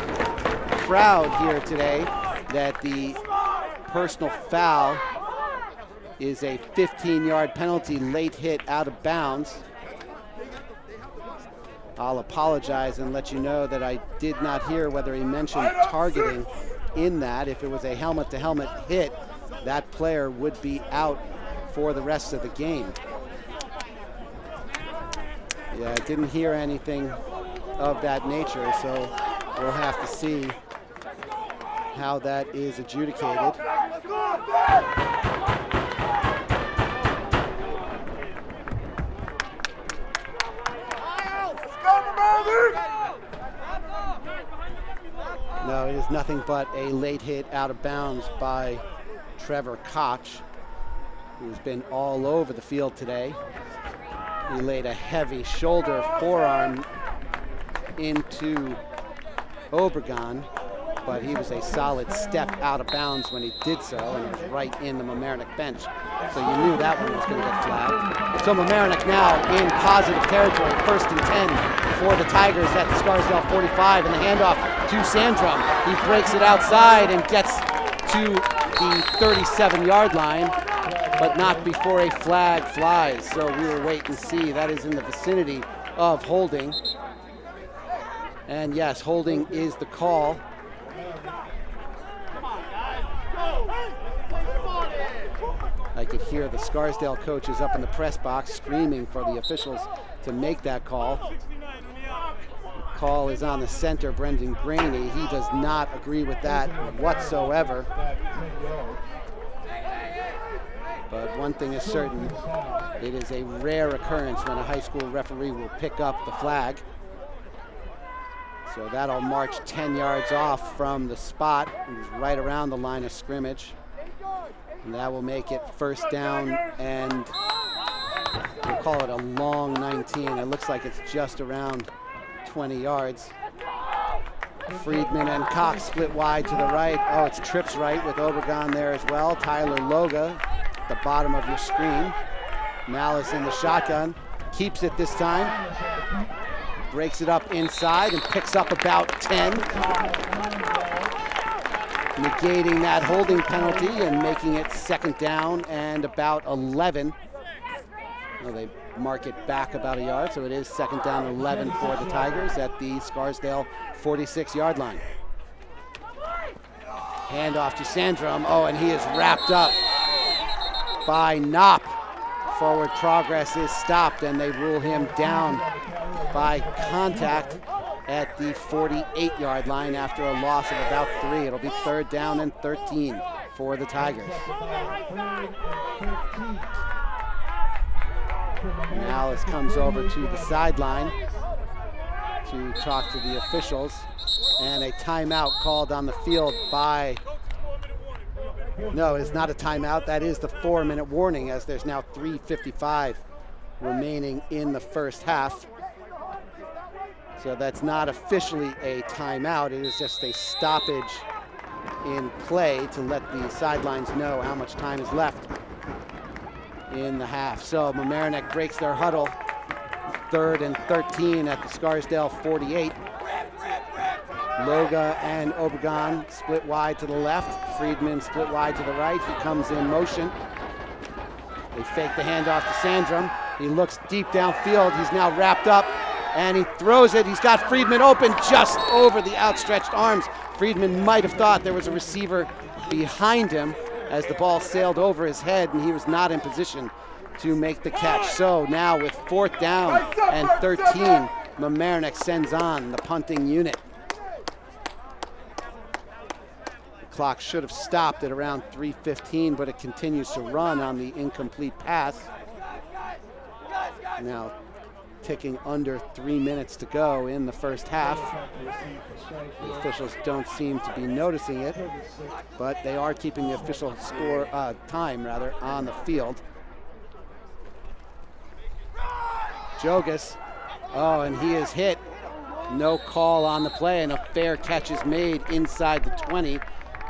crowd here today that the personal foul is a 15-yard penalty, late hit out of bounds. I'll apologize and let you know that I did not hear whether he mentioned targeting in that. If it was a helmet-to-helmet hit, that player would be out for the rest of the game. Yeah, I didn't hear anything of that nature, so we'll have to see how that is adjudicated. No, it is nothing but a late hit out of bounds by Trevor Koch, who's been all over the field today. He laid a heavy shoulder forearm into Obregon, but he was a solid step out of bounds when he did so, and it was right in the Mamaroneck bench. So you knew that one was going to get flagged. So Mamaroneck now in positive territory, 1st and 10 for the Tigers at the Scarsdale 45, and the handoff to Sandram. He breaks it outside and gets to the 37-yard line, but not before a flag flies. So we will wait and see. That is in the vicinity of holding. And yes, holding is the call. I could hear the Scarsdale coaches up in the press box screaming for the officials to make that call. The call is on the center, Brendan Graney. He does not agree with that whatsoever. But one thing is certain, it is a rare occurrence when a high school referee will pick up the flag. So that'll march 10 yards off from the spot. It was right around the line of scrimmage. And that will make it 1st down, and we'll call it a long 19. It looks like it's just around 20 yards. Friedman and Cox split wide to the right. Oh, it's trips right with Obregon there as well. Tyler Loga at the bottom of your screen. Malice in the shotgun. Keeps it this time. Breaks it up inside and picks up about 10. Negating that holding penalty and making it 2nd down and about 11. Well, they mark it back about a yard, so it is 2nd down 11 for the Tigers at the Scarsdale 46-yard line. Handoff to Sandram. Oh, and he is wrapped up by Knopp. Forward progress is stopped, and they rule him down by contact at the 48-yard line after a loss of about 3. It'll be 3rd down and 13 for the Tigers. Malice comes over to the sideline to talk to the officials, and a timeout called on the field by... No, it's not a timeout. That is the 4-minute warning, as there's now 3:55 remaining in the first half. So that's not officially a timeout. It is just a stoppage in play to let the sidelines know how much time is left in the half. So Mamaroneck breaks their huddle. 3rd and 13 at the Scarsdale 48. Loga and Obregon split wide to the left. Friedman split wide to the right. He comes in motion. They fake the handoff to Sandram. He looks deep downfield. He's now wrapped up, and he throws it. He's got Friedman open just over the outstretched arms. Friedman might have thought there was a receiver behind him as the ball sailed over his head, and he was not in position to make the catch. So now with 4th down and 13, Mamaroneck sends on the punting unit. The clock should have stopped at around 3:15, but it continues to run on the incomplete pass. Now ticking under 3 minutes to go in the first half. The officials don't seem to be noticing it, but they are keeping the official time on the field. Jogas, and he is hit. No call on the play, and a fair catch is made inside the 20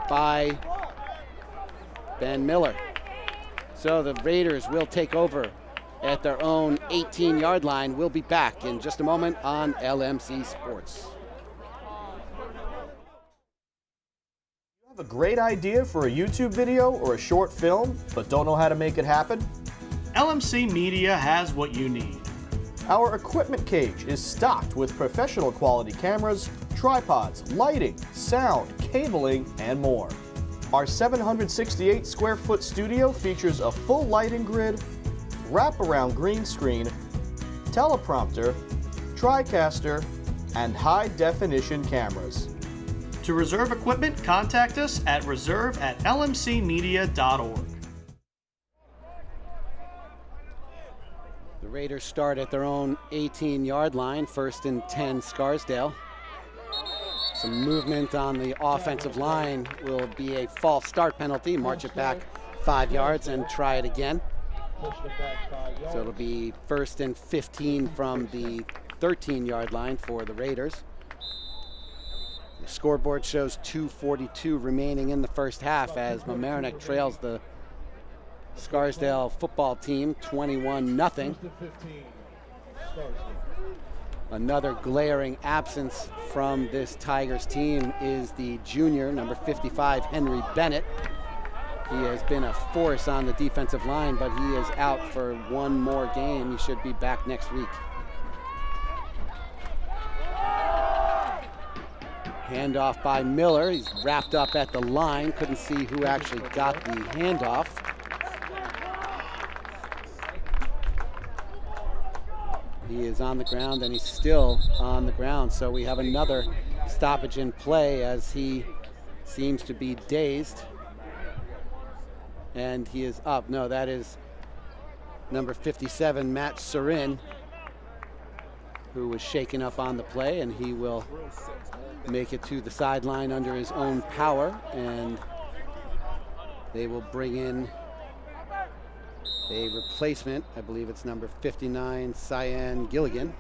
by Ben Miller. So the Raiders will take over at their own 18-yard line. We'll be back in just a moment on LMC Sports. You have a great idea for a YouTube video or a short film, but don't know how to make it happen? LMC Media has what you need. Our equipment cage is stocked with professional quality cameras, tripods, lighting, sound, cabling, and more. Our 768 square foot studio features a full lighting grid, wraparound green screen, teleprompter, TriCaster, and high-definition cameras. To reserve equipment, contact us at reserve@lmcmedia.org. The Raiders start at their own 18-yard line, 1st and 10 Scarsdale. Some movement on the offensive line will be a false start penalty. March it back 5 yards and try it again. So it'll be 1st and 15 from the 13-yard line for the Raiders. The scoreboard shows 2:42 remaining in the first half as Mamaroneck trails the Scarsdale football team 21-0. Another glaring absence from this Tigers team is the junior, number 55, Henry Bennett. He has been a force on the defensive line, but he is out for one more game. He should be back next week. Handoff by Miller. He's wrapped up at the line. Couldn't see who actually got the handoff. He is on the ground, and he's still on the ground. So we have another stoppage in play as he seems to be dazed. And he is up. No, that is number 57, Matt Surin, who was shaken up on the play, and he will make it to the sideline under his own power, and they will bring in a replacement. I believe it's number 59, Cyan Gilligan,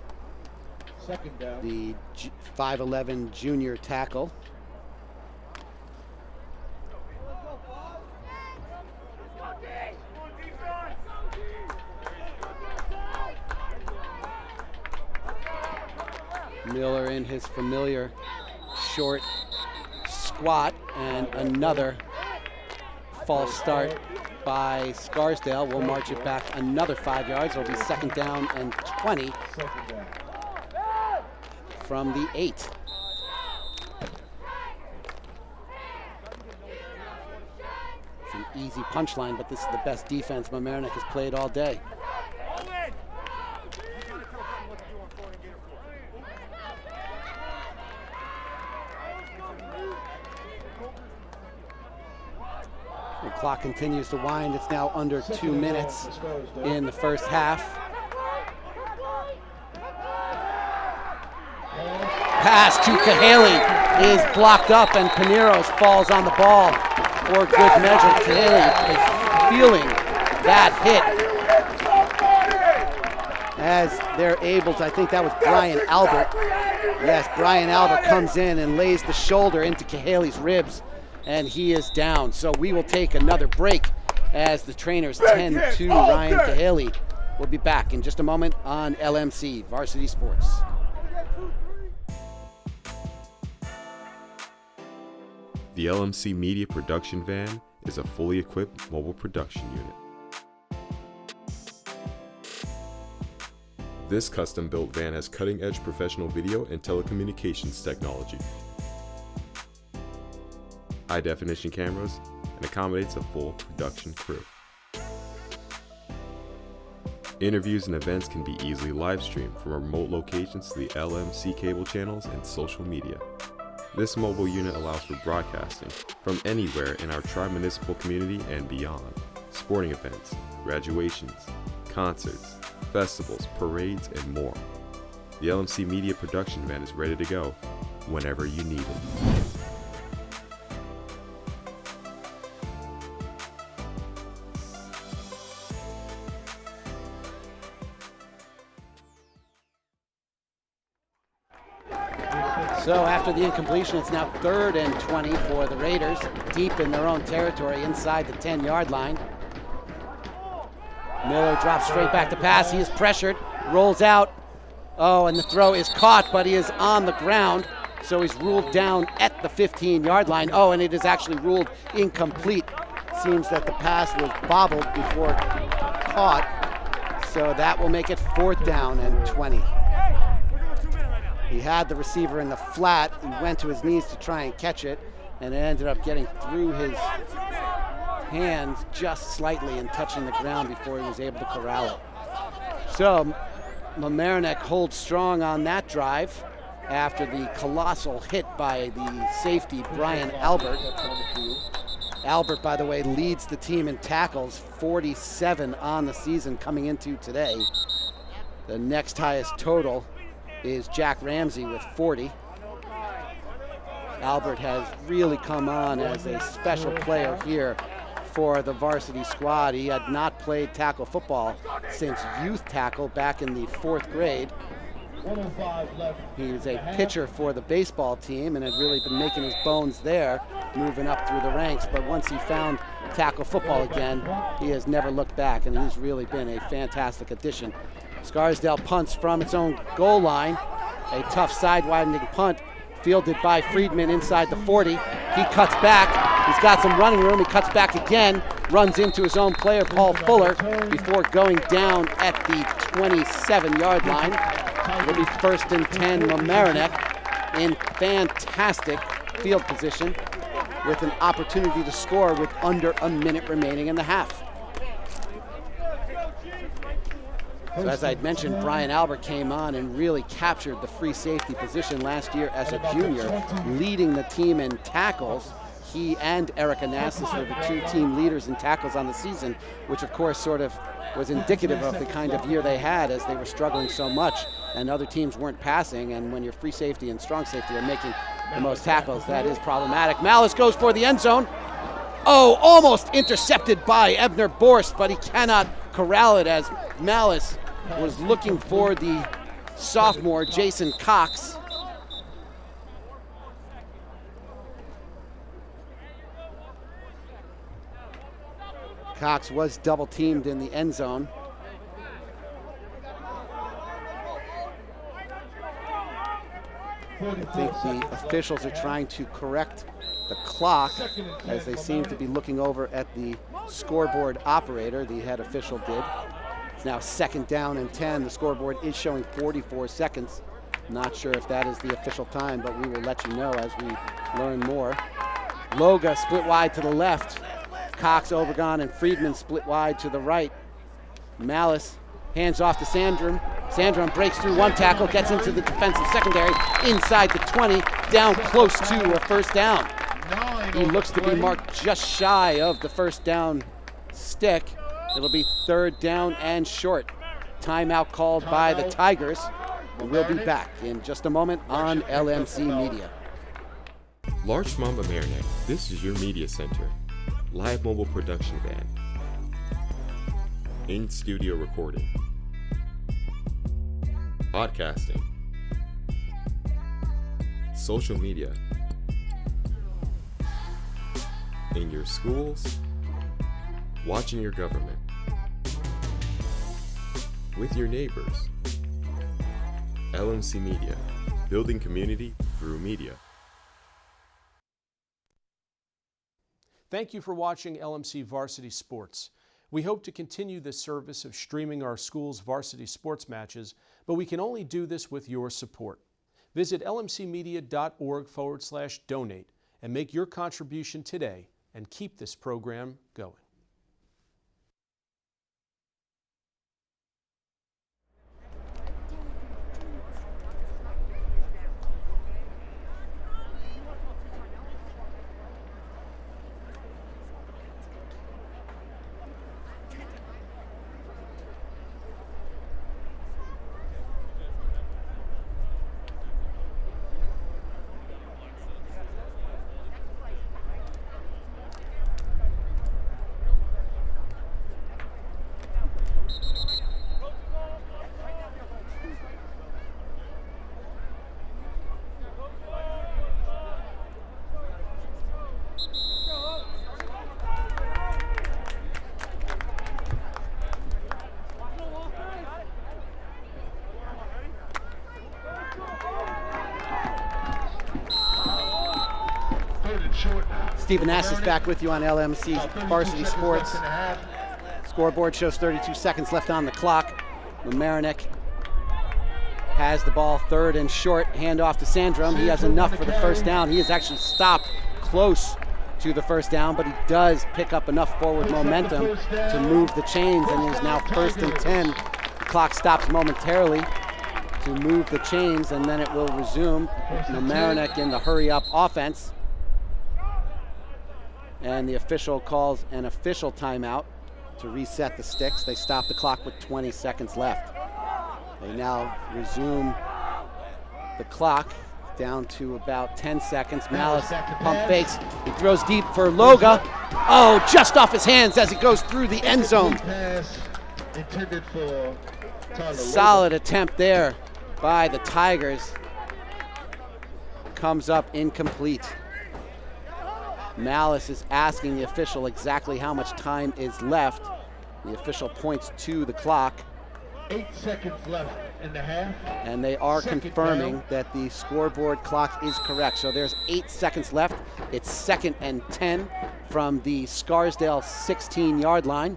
the 5'11" junior tackle. Miller in his familiar short squat, and another false start by Scarsdale. We'll march it back another 5 yards. It'll be 2nd down and 20 from the 8. It's an easy punchline, but this is the best defense Mamaroneck has played all day. The clock continues to wind. It's now under 2 minutes in the first half. Pass to Cahaley is blocked up, and Paneros falls on the ball for good measure. Cahaley is feeling that hit as they're able to, I think that was Brian Albert. Yes, Brian Albert comes in and lays the shoulder into Cahaley's ribs, and he is down. So we will take another break as the trainers tend to Ryan Cahaley. We'll be back in just a moment on LMC Varsity Sports. The LMC Media Production Van is a fully equipped mobile production unit. This custom-built van has cutting-edge professional video and telecommunications technology, high-definition cameras, and accommodates a full production crew. Interviews and events can be easily live-streamed from remote locations to the LMC cable channels and social media. This mobile unit allows for broadcasting from anywhere in our tri-municipal community and beyond. Sporting events, graduations, concerts, festivals, parades, and more. The LMC Media production van is ready to go whenever you need it. So after the incompletion, it's now 3rd and 20 for the Raiders, deep in their own territory inside the 10-yard line. Miller drops straight back to pass. He is pressured, rolls out. Oh, and the throw is caught, but he is on the ground, so he's ruled down at the 15-yard line. Oh, and it is actually ruled incomplete. Seems that the pass was bobbled before caught, so that will make it 4th down and 20. He had the receiver in the flat. He went to his knees to try and catch it, and it ended up getting through his hands just slightly and touching the ground before he was able to corral it. So Mamaroneck holds strong on that drive after the colossal hit by the safety, Brian Albert. Albert, by the way, leads the team in tackles, 47 on the season coming into today. The next highest total is Jack Ramsey with 40. Albert has really come on as a special player here for the varsity squad. He had not played tackle football since youth tackle back in the 4th grade. He was a pitcher for the baseball team and had really been making his bones there, moving up through the ranks. But once he found tackle football again, he has never looked back, and he's really been a fantastic addition. Scarsdale punts from its own goal line. A tough side-widening punt fielded by Friedman inside the 40. He cuts back. He's got some running room. He cuts back again, runs into his own player, Paul Fuller, before going down at the 27-yard line. It'll be 1st and 10, Mamaroneck in fantastic field position with an opportunity to score with under a minute remaining in the half. So as I'd mentioned, Brian Albert came on and really captured the free safety position last year as a junior, leading the team in tackles. He and Eric Anastas were the 2 team leaders in tackles on the season, which of course sort of was indicative of the kind of year they had as they were struggling so much and other teams weren't passing. And when your free safety and strong safety are making the most tackles, that is problematic. Malice goes for the end zone. Oh, almost intercepted by Ebner Borst, but he cannot corral it as Malice was looking for the sophomore, Jason Cox. Cox was double teamed in the end zone. I think the officials are trying to correct the clock as they seem to be looking over at the scoreboard operator, the head official did. It's now 2nd down and 10. The scoreboard is showing 44 seconds. Not sure if that is the official time, but we will let you know as we learn more. Loga split wide to the left. Cox, Overgone, and Friedman split wide to the right. Malice hands off to Sandrum. Sandrum breaks through one tackle, gets into the defensive secondary, inside the 20, down close to a 1st down. He looks to be marked just shy of the 1st down stick. It'll be 3rd down and short. Timeout called by the Tigers. We'll be back in just a moment on LMC Media. Larchmont Mamaroneck, this is your media center. Live mobile production van. In-studio recording. Podcasting. Social media. In your schools. Watching your government. With your neighbors. LMC Media. Building community through media. Thank you for watching LMC Varsity Sports. We hope to continue this service of streaming our school's varsity sports matches, but we can only do this with your support. Visit lmcmedia.org/donate and make your contribution today and keep this program going. Stephen Nass is back with you on LMC Varsity Sports. Scoreboard shows 32 seconds left on the clock. Mamaroneck has the ball, 3rd and short, handoff to Sandrum. He has enough for the first down. He is actually stopped close to the first down, but he does pick up enough forward momentum to move the chains, and it is now 1st and 10. The clock stops momentarily to move the chains, and then it will resume. Mamaroneck in the hurry-up offense. And the official calls an official timeout to reset the sticks. They stop the clock with 20 seconds left. They now resume the clock down to about 10 seconds. Malice pump fakes. He throws deep for Loga. Oh, just off his hands as he goes through the end zone. Solid attempt there by the Tigers. Comes up incomplete. Malice is asking the official exactly how much time is left. The official points to the clock. 8 seconds left in the half. And they are confirming that the scoreboard clock is correct. So there's 8 seconds left. It's 2nd and 10 from the Scarsdale 16-yard line.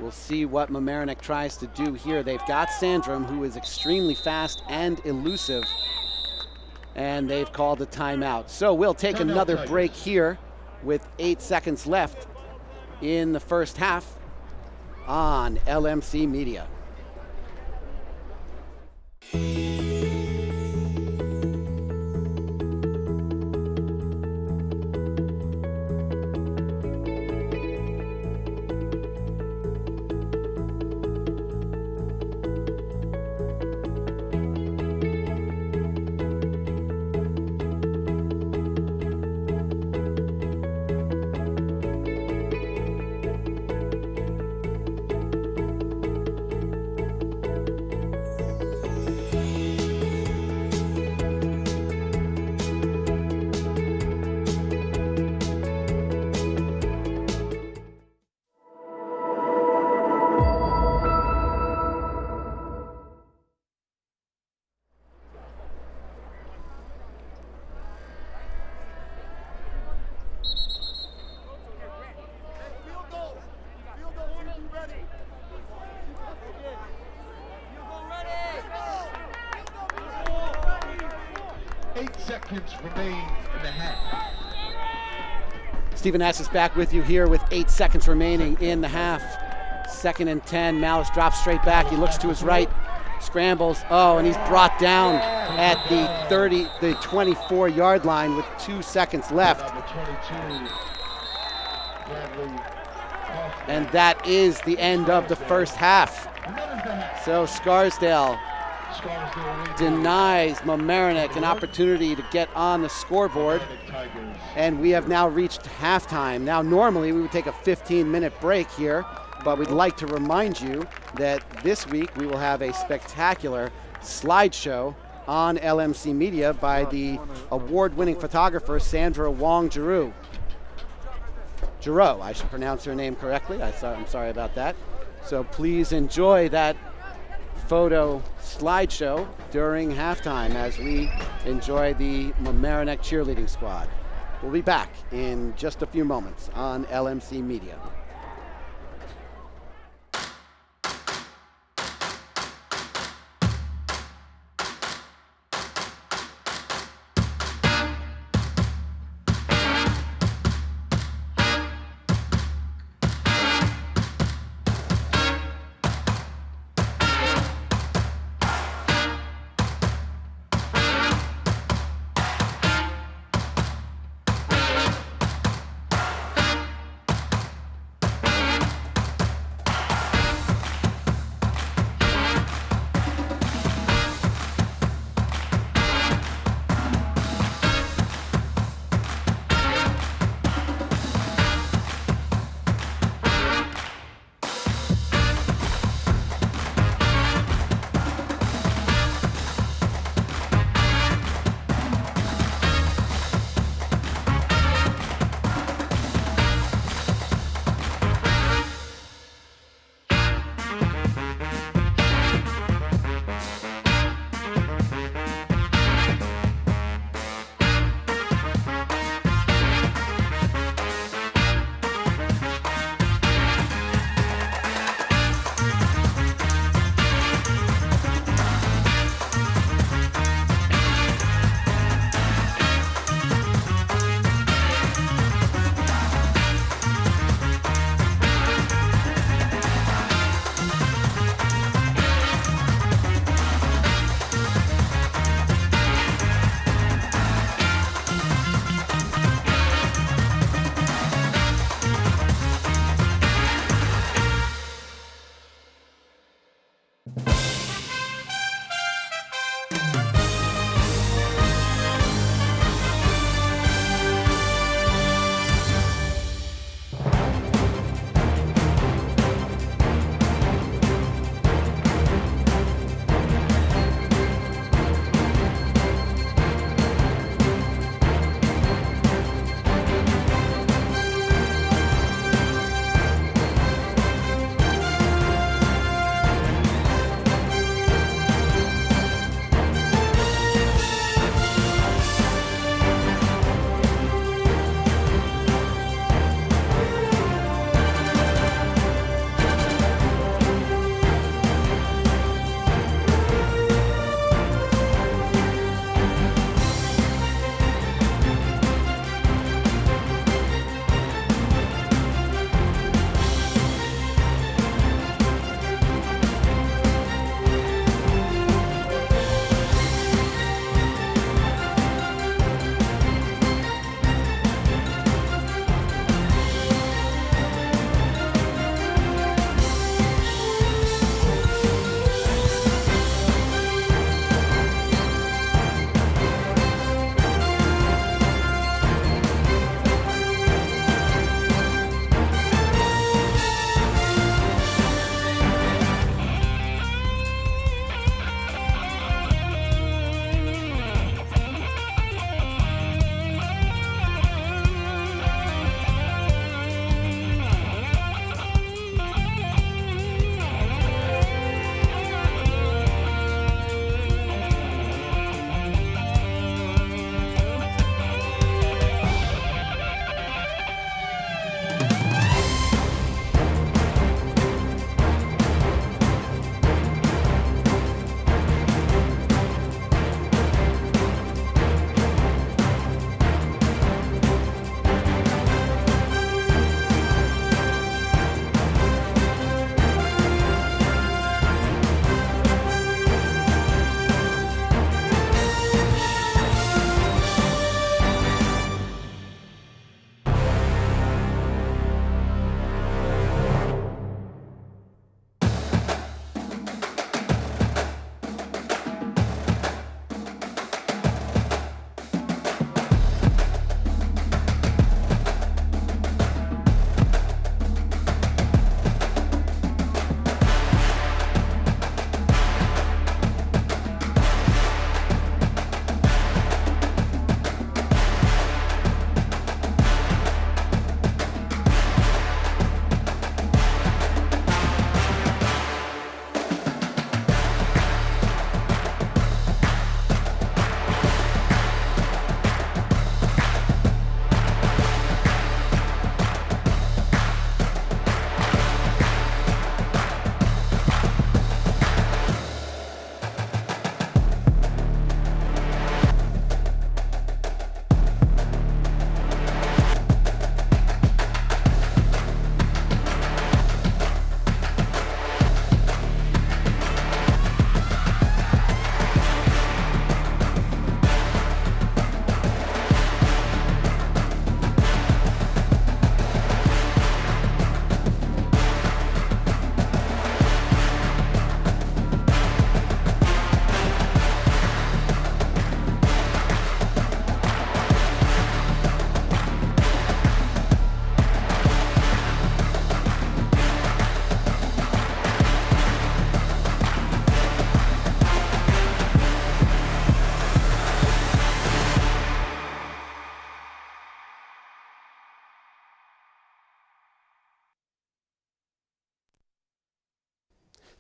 We'll see what Mamaroneck tries to do here. They've got Sandrum, who is extremely fast and elusive, and they've called a timeout. So we'll take another break here with 8 seconds left in the first half on LMC Media. Seconds remain in the half. Stephen Nass is back with you here with 8 seconds remaining in the half. 2nd and 10. Malice drops straight back. He looks to his right, scrambles. Oh, and he's brought down at the 24-yard line with 2 seconds left. And that is the end of the first half. So Scarsdale denies Mamaroneck an opportunity to get on the scoreboard, and we have now reached halftime. Now normally we would take a 15-minute break here, but we'd like to remind you that this week we will have a spectacular slideshow on LMC Media by the award-winning photographer Sandra Wong Giroux. I should pronounce her name correctly. I'm sorry about that. So please enjoy that photo slideshow during halftime as we enjoy the Mamaroneck cheerleading squad. We'll be back in just a few moments on LMC Media.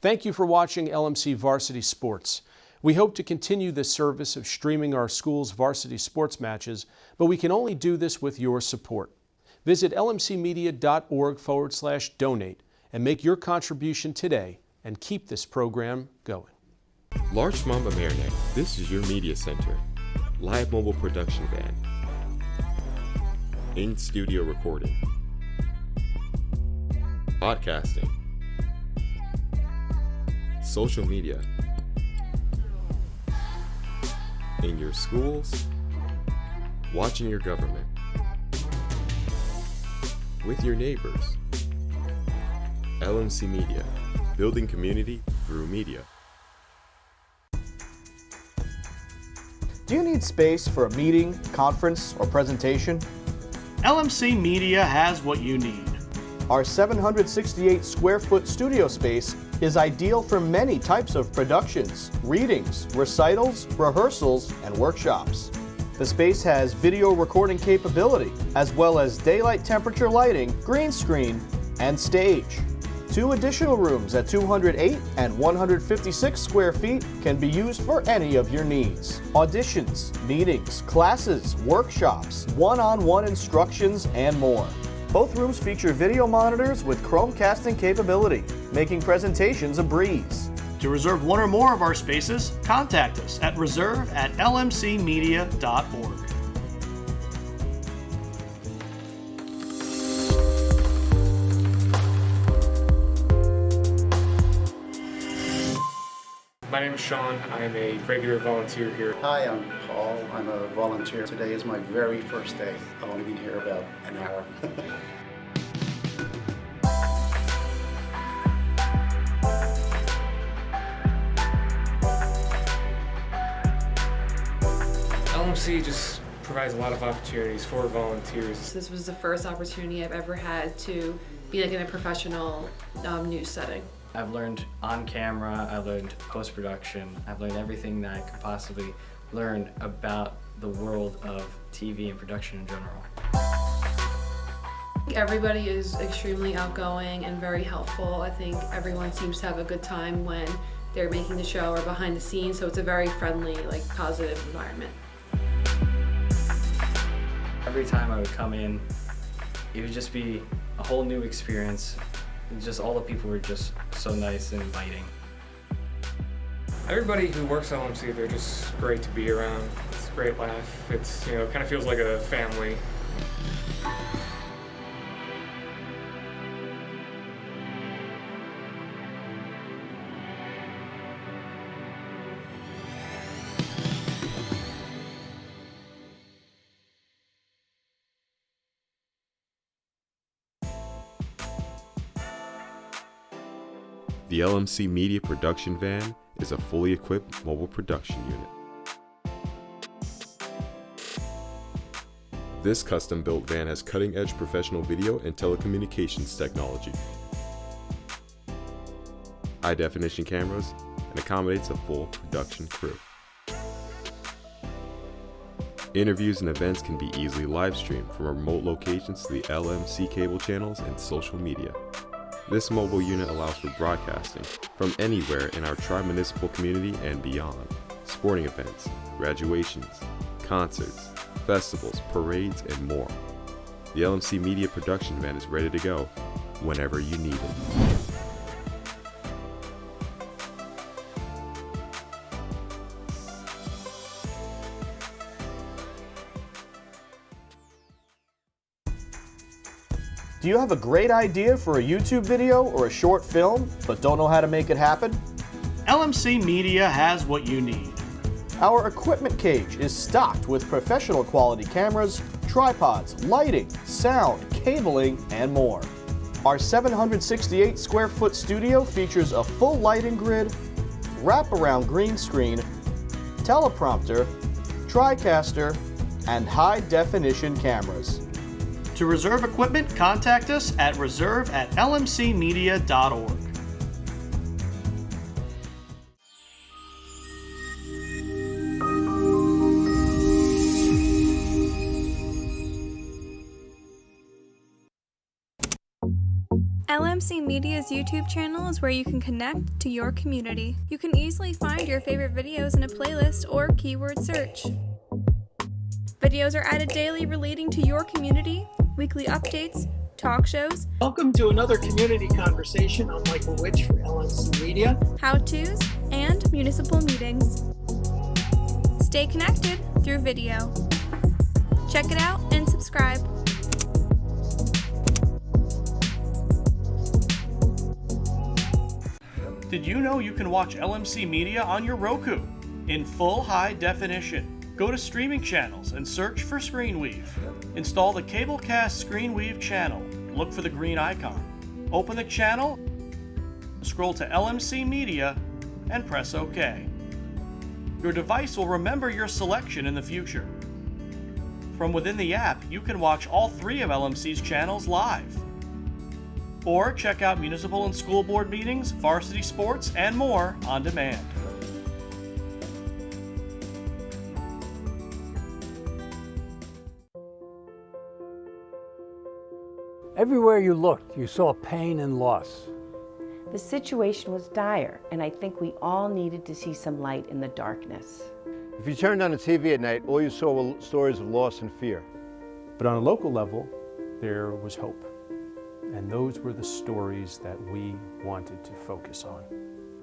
Thank you for watching LMC Varsity Sports. We hope to continue this service of streaming our school's varsity sports matches, but we can only do this with your support. Visit lmcmedia.org/donate and make your contribution today and keep this program going. Larchmont Mamaroneck, this is your media center. Live mobile production van. In-studio recording. Podcasting. Social media. In your schools. Watching your government. With your neighbors. LMC Media. Building community through media. Do you need space for a meeting, conference, or presentation? LMC Media has what you need. Our 768 square foot studio space is ideal for many types of productions, readings, recitals, rehearsals, and workshops. The space has video recording capability, as well as daylight temperature lighting, green screen, and stage. 2 additional rooms at 208 and 156 square feet can be used for any of your needs. Auditions, meetings, classes, workshops, one-on-one instructions, and more. Both rooms feature video monitors with Chromecasting capability, making presentations a breeze. To reserve one or more of our spaces, contact us at reserve@lmcmedia.org. My name is Sean. I am a regular volunteer here. Hi, I'm Paul. I'm a volunteer. Today is my very first day. I've only been here about an hour. LMC just provides a lot of opportunities for volunteers. This was the first opportunity I've ever had to be like in a professional news setting. I've learned on camera, I've learned post-production, I've learned everything that I could possibly learn about the world of TV and production in general. Everybody is extremely outgoing and very helpful. I think everyone seems to have a good time when they're making the show or behind the scenes, so it's a very friendly, like, positive environment. Every time I would come in, it would just be a whole new experience. Just all the people were just so nice and inviting. Everybody who works at LMC, they're just great to be around. It's a great laugh. It's, it kind of feels like a family. The LMC Media Production Van is a fully equipped mobile production unit. This custom-built van has cutting-edge professional video and telecommunications technology, high-definition cameras, and accommodates a full production crew. Interviews and events can be easily live-streamed from remote locations to the LMC cable channels and social media. This mobile unit allows for broadcasting from anywhere in our tri-municipal community and beyond. Sporting events, graduations, concerts, festivals, parades, and more. The LMC Media Production Van is ready to go whenever you need it. Do you have a great idea for a YouTube video or a short film, but don't know how to make it happen? LMC Media has what you need. Our equipment cage is stocked with professional quality cameras, tripods, lighting, sound, cabling, and more. Our 768 square foot studio features a full lighting grid, wraparound green screen, teleprompter, TriCaster, and high-definition cameras. To reserve equipment, contact us at reserve@lmcmedia.org. LMC Media's YouTube channel is where you can connect to your community. You can easily find your favorite videos in a playlist or keyword search. Videos are added daily relating to your community, weekly updates, talk shows. Welcome to another community conversation. I'm Michael Witch for LMC Media. How-tos, and municipal meetings. Stay connected through video. Check it out and subscribe. Did you know you can watch LMC Media on your Roku in full high definition? Go to streaming channels and search for ScreenWeave. Install the Cablecast ScreenWeave channel. Look for the green icon. Open the channel, scroll to LMC Media, and press OK. Your device will remember your selection in the future. From within the app, you can watch all 3 of LMC's channels live. Or check out municipal and school board meetings, varsity sports, and more on demand. Everywhere you looked, you saw pain and loss. The situation was dire, and I think we all needed to see some light in the darkness. If you turned on the TV at night, all you saw were stories of loss and fear. But on a local level, there was hope. And those were the stories that we wanted to focus on.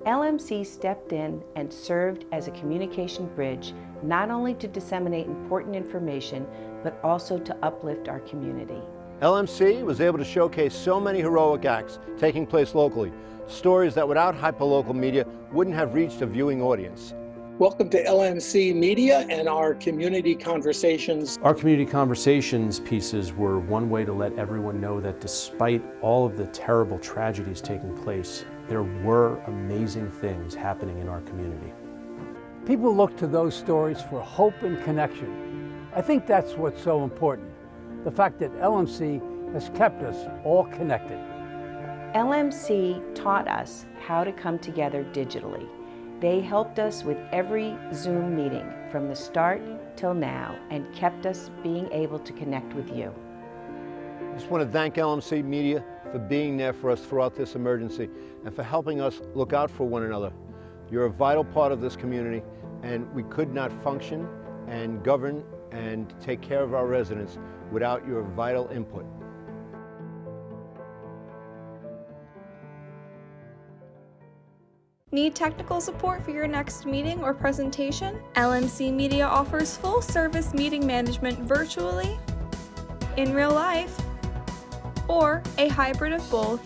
LMC stepped in and served as a communication bridge, not only to disseminate important information, but also to uplift our community. LMC was able to showcase so many heroic acts taking place locally, stories that without hyperlocal media wouldn't have reached a viewing audience. Welcome to LMC Media and our community conversations. Our community conversations pieces were one way to let everyone know that despite all of the terrible tragedies taking place, there were amazing things happening in our community. People look to those stories for hope and connection. I think that's what's so important. The fact that LMC has kept us all connected. LMC taught us how to come together digitally. They helped us with every Zoom meeting from the start till now and kept us being able to connect with you. I just want to thank LMC Media for being there for us throughout this emergency and for helping us look out for one another. You're a vital part of this community, and we could not function and govern and take care of our residents without your vital input. Need technical support for your next meeting or presentation? LMC Media offers full-service meeting management virtually, in real life, or a hybrid of both.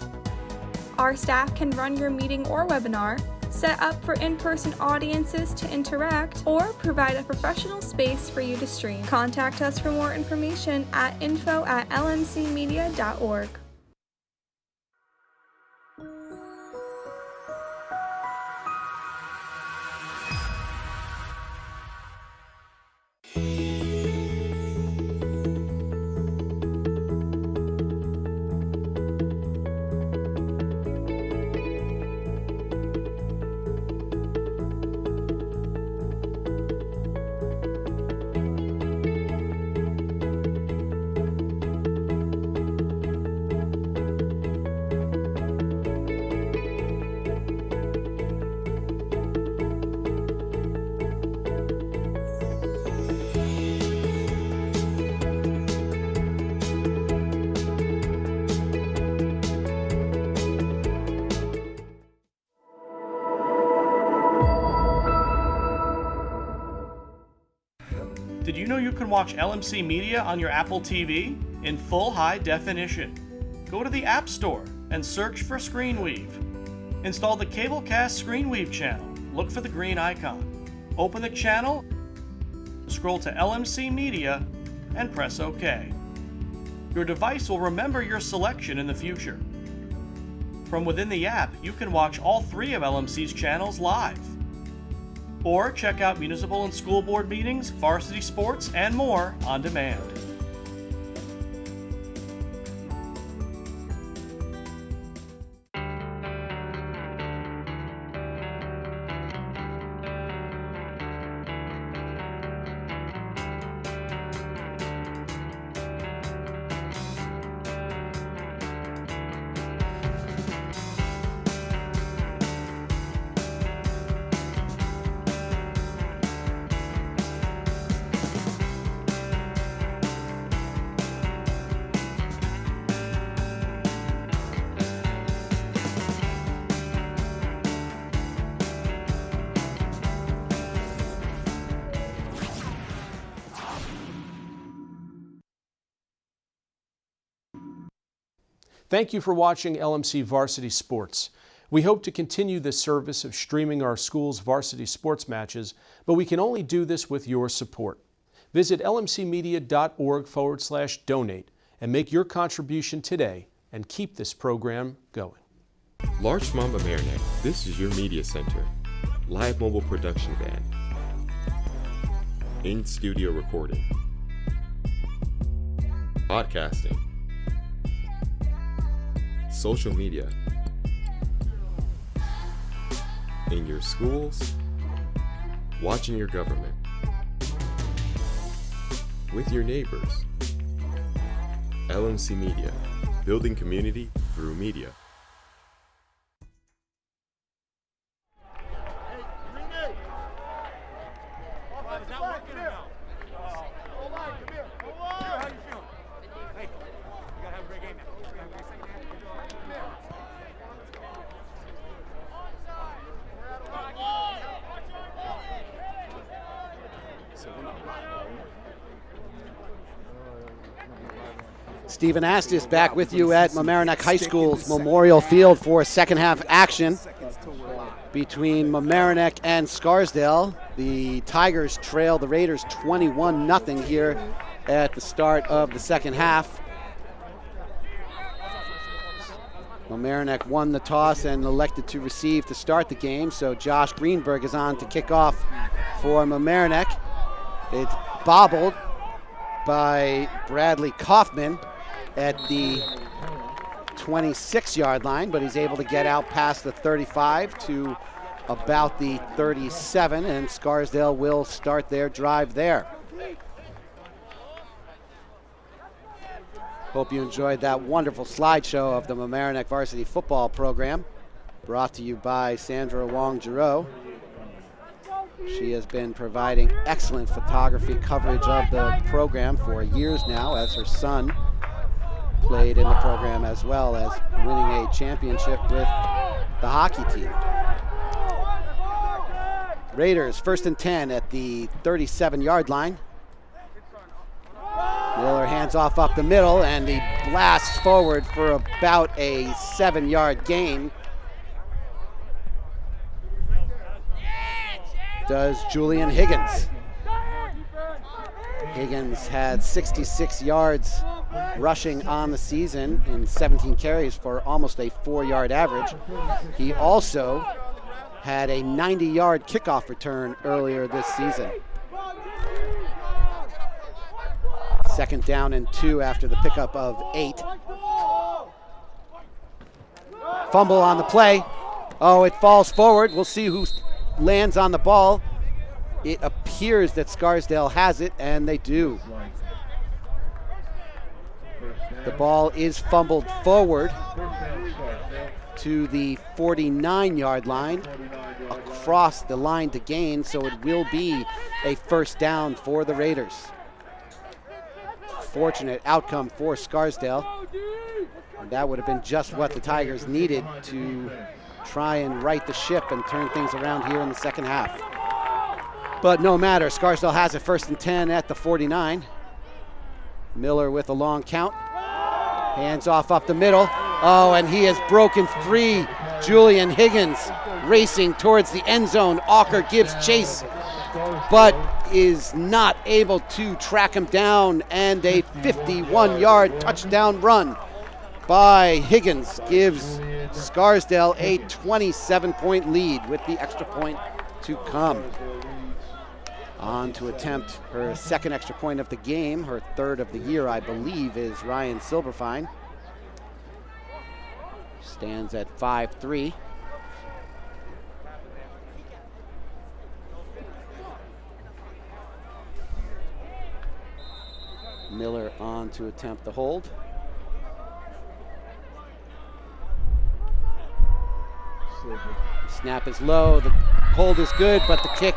Our staff can run your meeting or webinar, set up for in-person audiences to interact, or provide a professional space for you to stream. Contact us for more information at info@lmcmedia.org. Did you know you can watch LMC Media on your Apple TV in full high definition? Go to the App Store and search for ScreenWeave. Install the Cablecast ScreenWeave channel. Look for the green icon. Open the channel, scroll to LMC Media, and press OK. Your device will remember your selection in the future. From within the app, you can watch all 3 of LMC's channels live. Or check out municipal and school board meetings, varsity sports, and more on demand. Thank you for watching LMC Varsity Sports. We hope to continue this service of streaming our school's varsity sports matches, but we can only do this with your support. Visit lmcmedia.org/donate and make your contribution today and keep this program going. Larchmont Mamaroneck, this is your media center. Live mobile production van. In-studio recording. Podcasting. Social media. In your schools. Watching your government. With your neighbors. LMC Media, building community through media. Stephen Astis back with you at Mamaroneck High School's Memorial Field for second half action between Mamaroneck and Scarsdale. The Tigers trail the Raiders 21-0 here at the start of the second half. Mamaroneck won the toss and elected to receive to start the game, so Josh Greenberg is on to kick off for Mamaroneck. It's bobbled by Bradley Kaufman at the 26-yard line, but he's able to get out past the 35 to about the 37, and Scarsdale will start their drive there. Hope you enjoyed that wonderful slideshow of the Mamaroneck varsity football program, brought to you by Sandra Wong-Giroux. She has been providing excellent photography coverage of the program for years now, as her son played in the program as well as winning a championship with the hockey team. Raiders 1st and 10 at the 37-yard line. Miller hands off up the middle, and he blasts forward for about a 7-yard gain. Does Julian Higgins. Higgins had 66 yards rushing on the season in 17 carries for almost a 4-yard average. He also had a 90-yard kickoff return earlier this season. 2nd down and 2 after the pickup of 8. Fumble on the play. Oh, it falls forward. We'll see who lands on the ball. It appears that Scarsdale has it, and they do. The ball is fumbled forward to the 49-yard line, across the line to gain, so it will be a 1st down for the Raiders. Fortunate outcome for Scarsdale. And that would have been just what the Tigers needed to try and right the ship and turn things around here in the second half. But no matter, Scarsdale has it 1st and 10 at the 49. Miller with a long count. Hands off up the middle. Oh, and he has broken free. Julian Higgins racing towards the end zone. Auker gives chase, but is not able to track him down, and a 51-yard touchdown run by Higgins gives Scarsdale a 27-point lead with the extra point to come. On to attempt her 2nd extra point of the game, her 3rd of the year, I believe, is Ryan Silverfine. Stands at 5'3". Miller on to attempt the hold. The snap is low, the hold is good, but the kick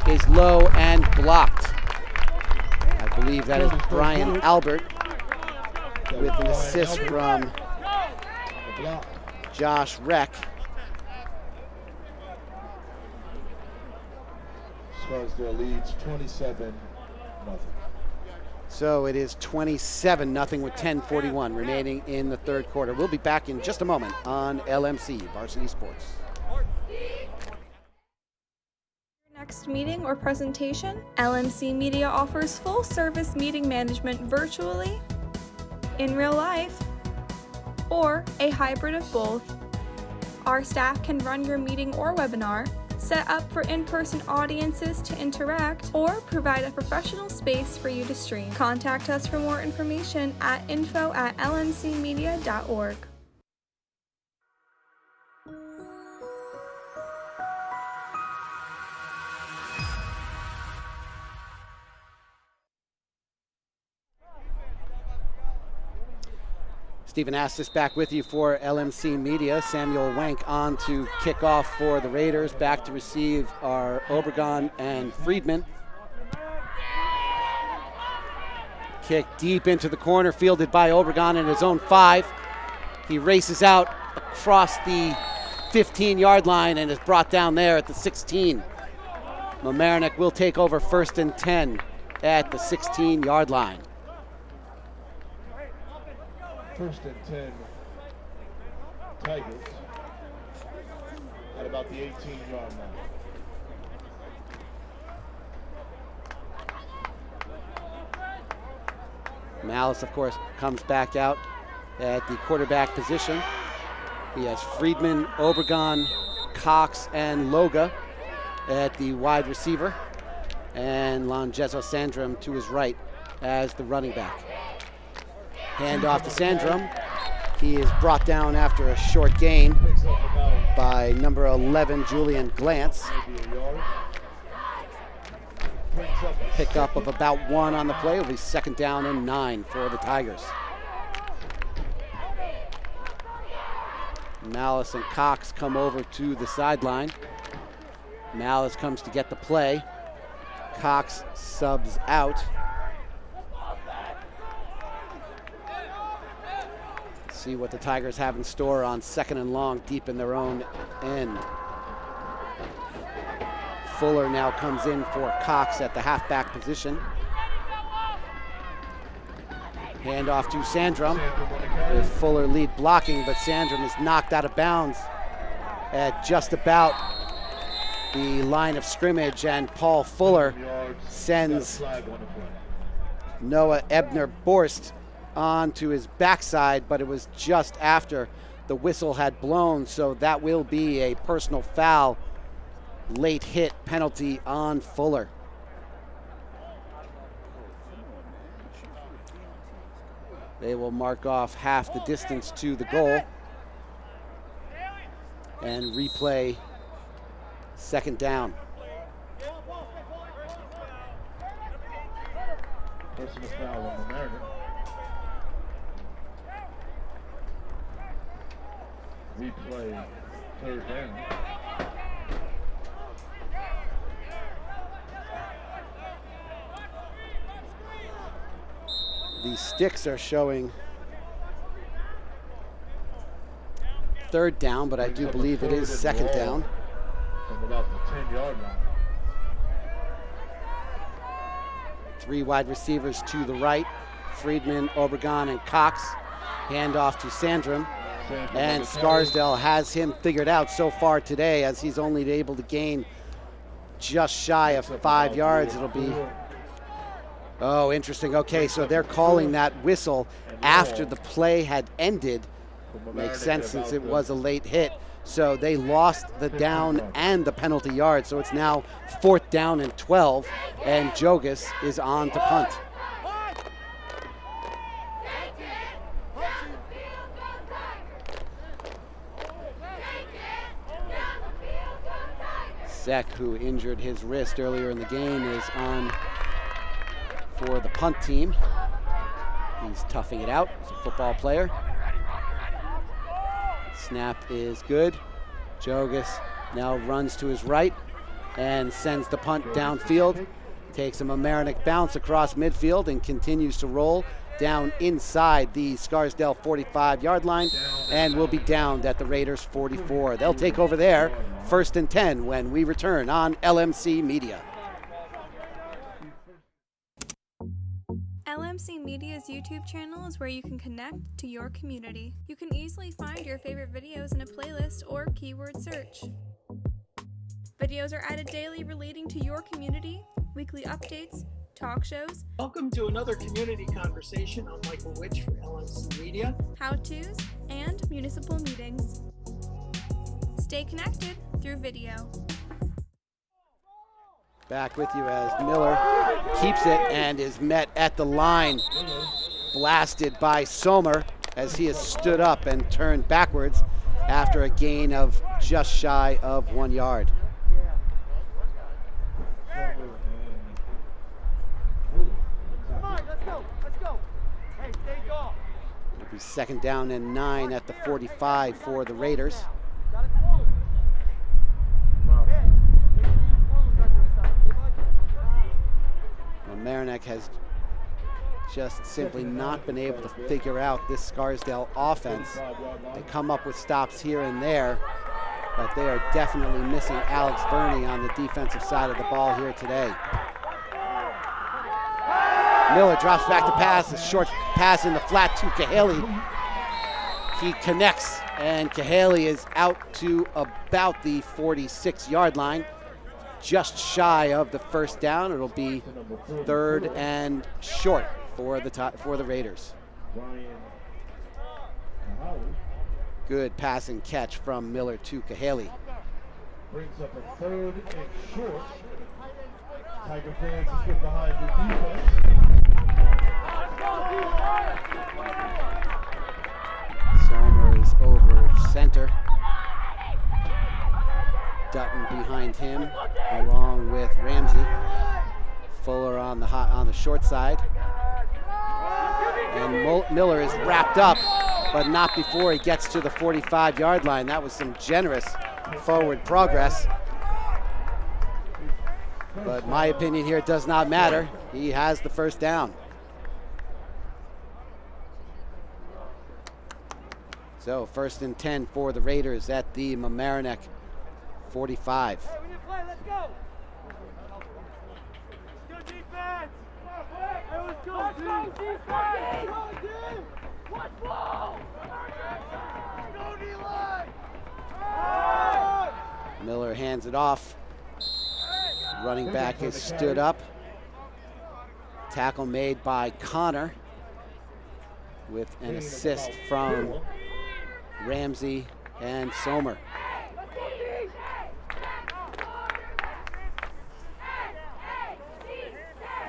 is low and blocked. I believe that is Brian Albert with an assist from Josh Reck. Scarsdale leads 27-0. So it is 27-0 with 10:41 remaining in the third quarter. We'll be back in just a moment on LMC Varsity Sports. Next meeting or presentation, LMC Media offers full-service meeting management virtually, in real life, or a hybrid of both. Our staff can run your meeting or webinar, set up for in-person audiences to interact, or provide a professional space for you to stream. Contact us for more information at info@lmcmedia.org. Stephen Astis back with you for LMC Media. Samuel Wenk on to kick off for the Raiders. Back to receive are Obregon and Friedman. Kick deep into the corner, fielded by Obregon in his own 5. He races out across the 15-yard line and is brought down there at the 16. Mamaroneck will take over 1st and 10 at the 16-yard line. 1st and 10, Tigers at about the 18-yard line. Malice, of course, comes back out at the quarterback position. He has Friedman, Obregon, Cox, and Loga at the wide receiver, and Longezo Sandrum to his right as the running back. Hand off to Sandrum. He is brought down after a short gain by number 11, Julian Glantz. Pickup of about 1 on the play. It'll be 2nd down and 9 for the Tigers. Malice and Cox come over to the sideline. Malice comes to get the play. Cox subs out. See what the Tigers have in store on 2nd and long, deep in their own end. Fuller now comes in for Cox at the halfback position. Hand off to Sandrum with Fuller lead blocking, but Sandrum is knocked out of bounds at just about the line of scrimmage, and Paul Fuller sends Noah Ebner-Borst onto his backside, but it was just after the whistle had blown, so that will be a personal foul, late hit penalty on Fuller. They will mark off half the distance to the goal and replay 2nd down. Personal foul on Mamaroneck. Replay 3rd down. The sticks are showing 3rd down, but I do believe it is 2nd down. From about the 10-yard line. 3 wide receivers to the right. Friedman, Obregon, and Cox. Hand off to Sandrum. And Scarsdale has him figured out so far today, as he's only able to gain just shy of 5 yards. It'll be, oh, interesting. Okay, so they're calling that whistle after the play had ended. Makes sense since it was a late hit. So they lost the down and the penalty yard. So it's now 4th down and 12, and Jogas is on to punt. Zek, who injured his wrist earlier in the game, is on for the punt team. He's toughing it out. He's a football player. Snap is good. Jogas now runs to his right and sends the punt downfield. Takes a Mamaroneck bounce across midfield and continues to roll down inside the Scarsdale 45-yard line, and will be downed at the Raiders 44. They'll take over there, 1st and 10, when we return on LMC Media. LMC LMC Media's YouTube channel is where you can connect to your community. You can easily find your favorite videos in a playlist or keyword search. Videos are added daily relating to your community, weekly updates, talk shows. Welcome to another community conversation. I'm Michael Witch for LMC Media. How-tos, and municipal meetings. Stay connected through video. Back with you as Miller keeps it and is met at the line, blasted by Sommer as he has stood up and turned backwards after a gain of just shy of 1 yard. It'll be 2nd down and 9 at the 45 for the Raiders. Mamaroneck has just simply not been able to figure out this Scarsdale offense. They come up with stops here and there, but they are definitely missing Alex Verney on the defensive side of the ball here today. Miller drops back to pass, a short pass in the flat to Cahaley. He connects, and Cahaley is out to about the 46-yard line. Just shy of the 1st down. It'll be 3rd and short for the Raiders. Good pass and catch from Miller to Cahaley. Brings up a 3rd and short. Tiger fans is get behind the defense. Sommer is over center. Dutton behind him, along with Ramsey. Fuller on the short side. And Miller is wrapped up, but not before he gets to the 45-yard line. That was some generous forward progress. But my opinion here, it does not matter. He has the 1st down. So 1st and 10 for the Raiders at the Mamaroneck 45. Let's go. Good defense. Let's go defense. Watch ball. Go D-line. Miller hands it off. Running back is stood up. Tackle made by Connor with an assist from Ramsey and Sommer.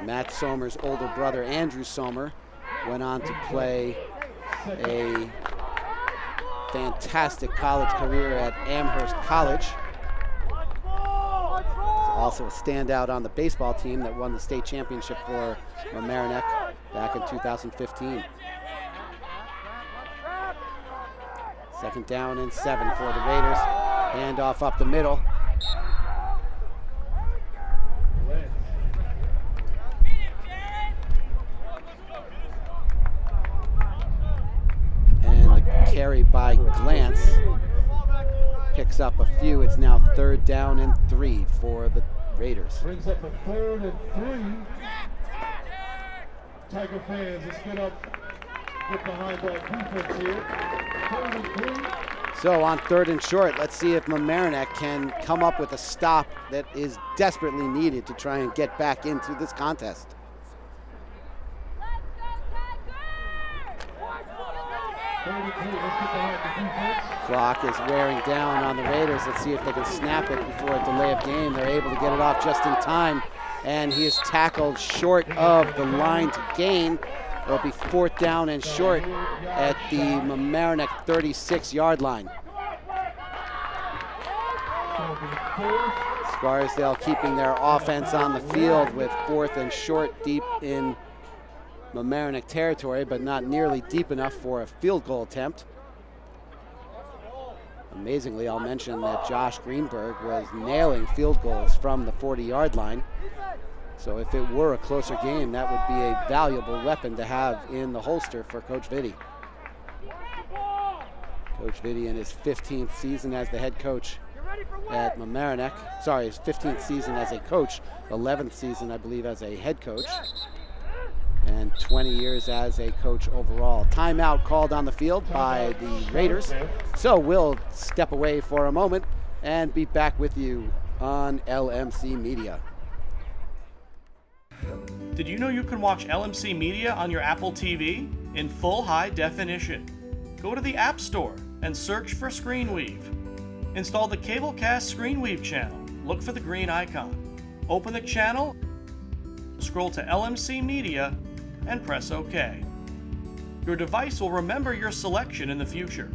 Matt Sommer's older brother, Andrew Sommer, went on to play a fantastic college career at Amherst College. He's also a standout on the baseball team that won the state championship for Mamaroneck back in 2015. 2nd down and 7 for the Raiders. Handoff up the middle. Carry by Glance picks up a few. It's now 3rd down and 3 for the Raiders. Brings up a 3rd and 3. Tiger fans, let's get behind that defense here. 3rd and 3. So on 3rd and short, let's see if Mamaroneck can come up with a stop that is desperately needed to try and get back into this contest. Clock is wearing down on the Raiders. Let's see if they can snap it before a delay of game. They're able to get it off just in time, and he is tackled short of the line to gain. It'll be 4th down and short at the Mamaroneck 36-yard line. Scarsdale keeping their offense on the field with 4th and short deep in Mamaroneck territory, but not nearly deep enough for a field goal attempt. Amazingly, I'll mention that Josh Greenberg was nailing field goals from the 40-yard line. So if it were a closer game, that would be a valuable weapon to have in the holster for Coach Vitti. Coach Vitti in his 15th season as the head coach at Mamaroneck. Sorry, his 15th season as a coach, 11th season, I believe, as a head coach. and 20 years as a coach overall. Timeout called on the field by the Raiders. So we'll step away for a moment and be back with you on LMC Media. Did you know you can watch LMC Media on your Apple TV in full high definition? Go to the App Store and search for ScreenWeave. Install the Cablecast ScreenWeave channel. Look for the green icon. Open the channel, scroll to LMC Media, and press OK. Your device will remember your selection in the future.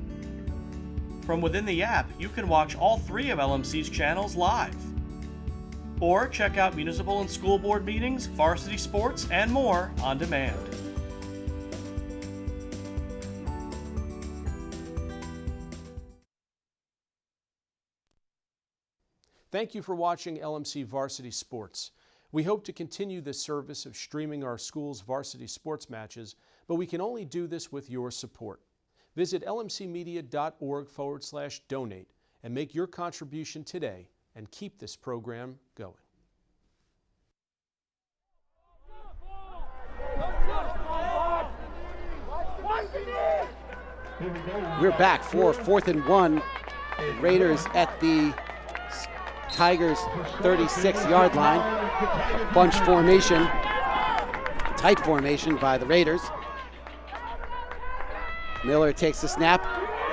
From within the app, you can watch all 3 of LMC's channels live. Or check out municipal and school board meetings, varsity sports, and more on demand. Thank you for watching LMC Varsity Sports. We hope to continue this service of streaming our school's varsity sports matches, but we can only do this with your support. Visit lmcmedia.org/donate and make your contribution today and keep this program going. We're back for 4th and 1. Raiders at the Tigers' 36-yard line. A bunch formation, tight formation by the Raiders. Miller takes the snap,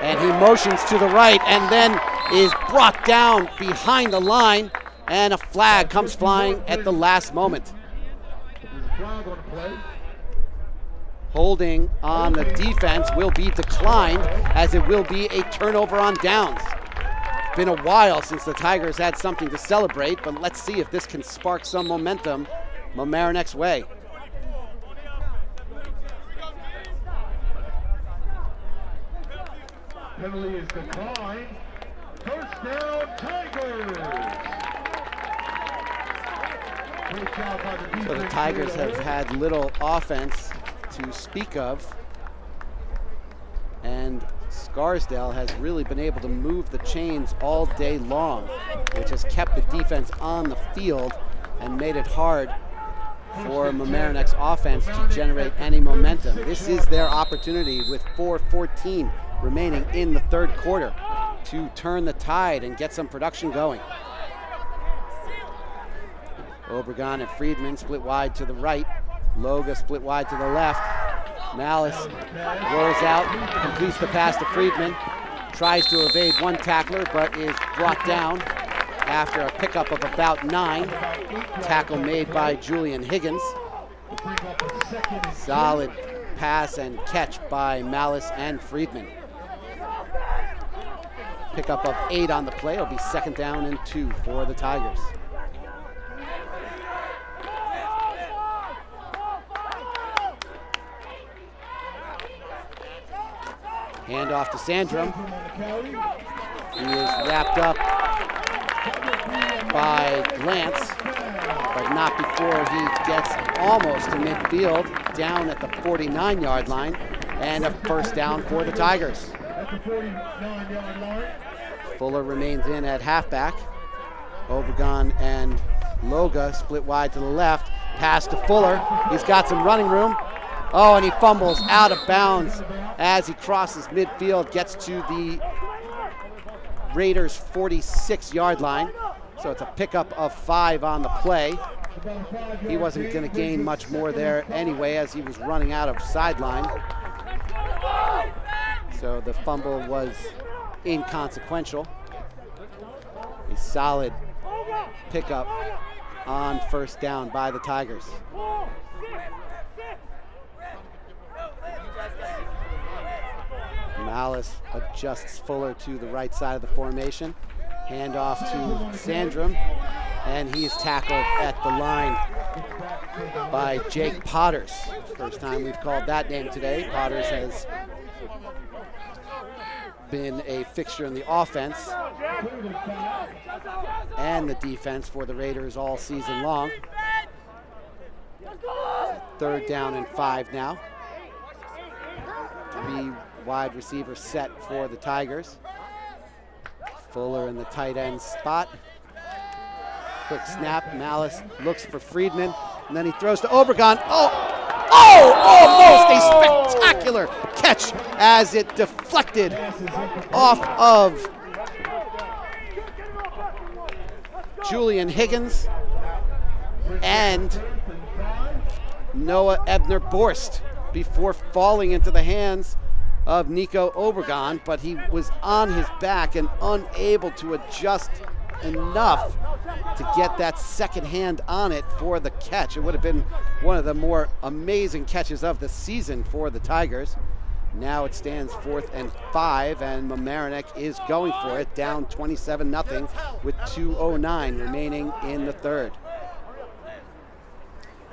and he motions to the right, and then is brought down behind the line, and a flag comes flying at the last moment. Holding on the defense will be declined, as it will be a turnover on downs. Been a while since the Tigers had something to celebrate, but let's see if this can spark some momentum Mamaroneck's way. Penalty is declined. First down, Tigers. Great job by the defense. So the Tigers have had little offense to speak of, and Scarsdale has really been able to move the chains all day long, which has kept the defense on the field and made it hard for Mamaroneck's offense to generate any momentum. This is their opportunity with 4:14 remaining in the third quarter to turn the tide and get some production going. Obregon and Friedman split wide to the right. Loga split wide to the left. Malice rolls out, completes the pass to Friedman, tries to evade one tackler, but is brought down after a pickup of about 9. Tackle made by Julian Higgins. Solid pass and catch by Malice and Friedman. Pickup of 8 on the play. It'll be 2nd down and 2 for the Tigers. Handoff to Sandrum. He is wrapped up by Lance, but not before he gets almost to midfield, down at the 49-yard line, and a first down for the Tigers. Fuller remains in at halfback. Obregon and Loga split wide to the left. Pass to Fuller. He's got some running room. Oh, and he fumbles out of bounds as he crosses midfield, gets to the Raiders' 46-yard line. So it's a pickup of 5 on the play. He wasn't going to gain much more there anyway, as he was running out of sideline. So the fumble was inconsequential. A solid pickup on first down by the Tigers. Malice adjusts Fuller to the right side of the formation. Handoff to Sandrum, and he is tackled at the line by Jake Potters. First time we've called that name today. Potters has been a fixture in the offense and the defense for the Raiders all season long. 3rd down and 5 now. 3 wide receiver set for the Tigers. Fuller in the tight end spot. Quick snap. Malice looks for Friedman, and then he throws to Obregon. Oh! Oh, almost a spectacular catch as it deflected off of Julian Higgins and Noah Ebner-Borst before falling into the hands of Nico Obregon, but he was on his back and unable to adjust enough to get that second hand on it for the catch. It would have been one of the more amazing catches of the season for the Tigers. Now it stands 4th and 5, and Mamaroneck is going for it, down 27-0 with 2:09 remaining in the third.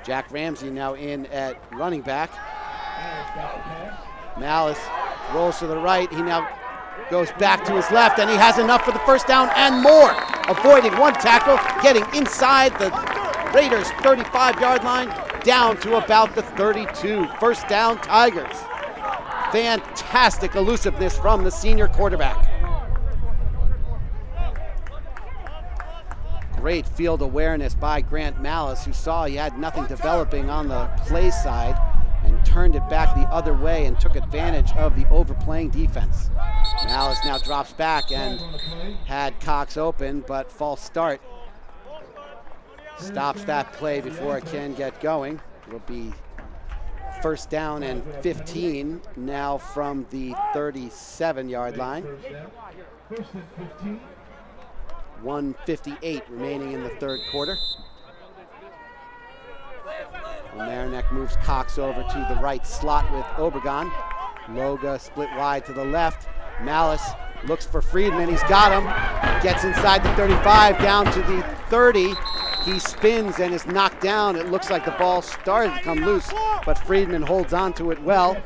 Jack Ramsey now in at running back. Malice rolls to the right. He now goes back to his left, and he has enough for the first down and more. Avoiding one tackle, getting inside the Raiders' 35-yard line, down to about the 32. First down, Tigers. Fantastic elusiveness from the senior quarterback. Great field awareness by Grant Malice, who saw he had nothing developing on the play side and turned it back the other way and took advantage of the overplaying defense. Malice now drops back and had Cox open, but false start stops that play before it can get going. It'll be first down and 15 now from the 37-yard line. 1:58 remaining in the third quarter. Mamaroneck moves Cox over to the right slot with Obregon. Loga split wide to the left. Malice looks for Friedman. He's got him. Gets inside the 35, down to the 30. He spins and is knocked down. It looks like the ball started to come loose, but Friedman holds on to it well.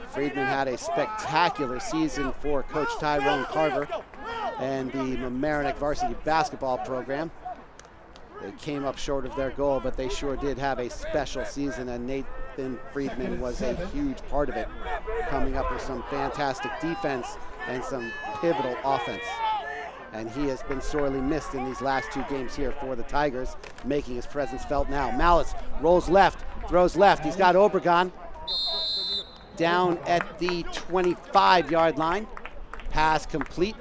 Friedman had a spectacular season for Coach Tyrone Carver and the Mamaroneck varsity basketball program. They came up short of their goal, but they sure did have a special season, and Nathan Friedman was a huge part of it, coming up with some fantastic defense and some pivotal offense. And he has been sorely missed in these last two games here for the Tigers, making his presence felt now. Malice rolls left, throws left. He's got Obregon down at the 25-yard line. Pass complete.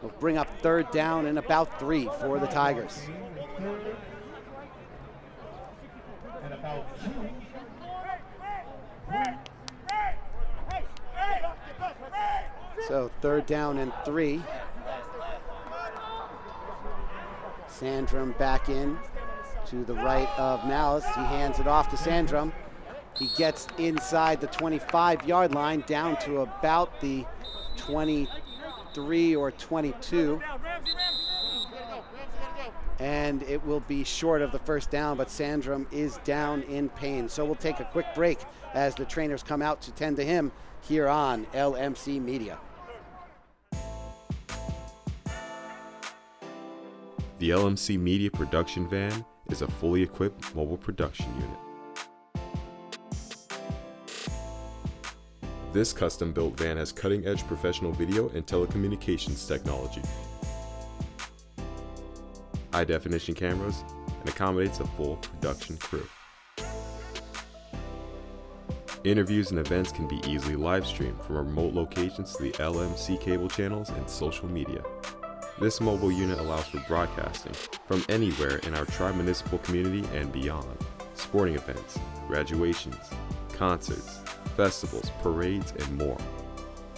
Will bring up third down and about 3 for the Tigers. So third down and 3. Sandrum back in to the right of Malice. He hands it off to Sandrum. He gets inside the 25-yard line, down to about the 23 or 22. And it will be short of the first down, but Sandrum is down in pain. So we'll take a quick break as the trainers come out to tend to him here on LMC Media. The LMC Media production van is a fully equipped mobile production unit. This custom-built van has cutting-edge professional video and telecommunications technology, high-definition cameras, and accommodates a full production crew. Interviews and events can be easily live-streamed from remote locations to the LMC cable channels and social media. This mobile unit allows for broadcasting from anywhere in our tri-municipal community and beyond. Sporting events, graduations, concerts, festivals, parades, and more.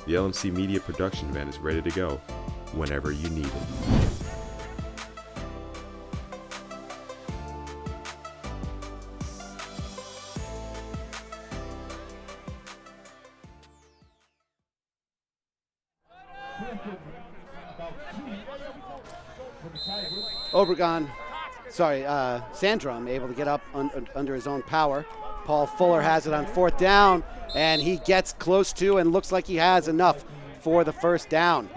The LMC Media production van is ready to go whenever you need it. Sandrum able to get up under his own power. Paul Fuller has it on fourth down, and he gets close to and looks like he has enough for the first down.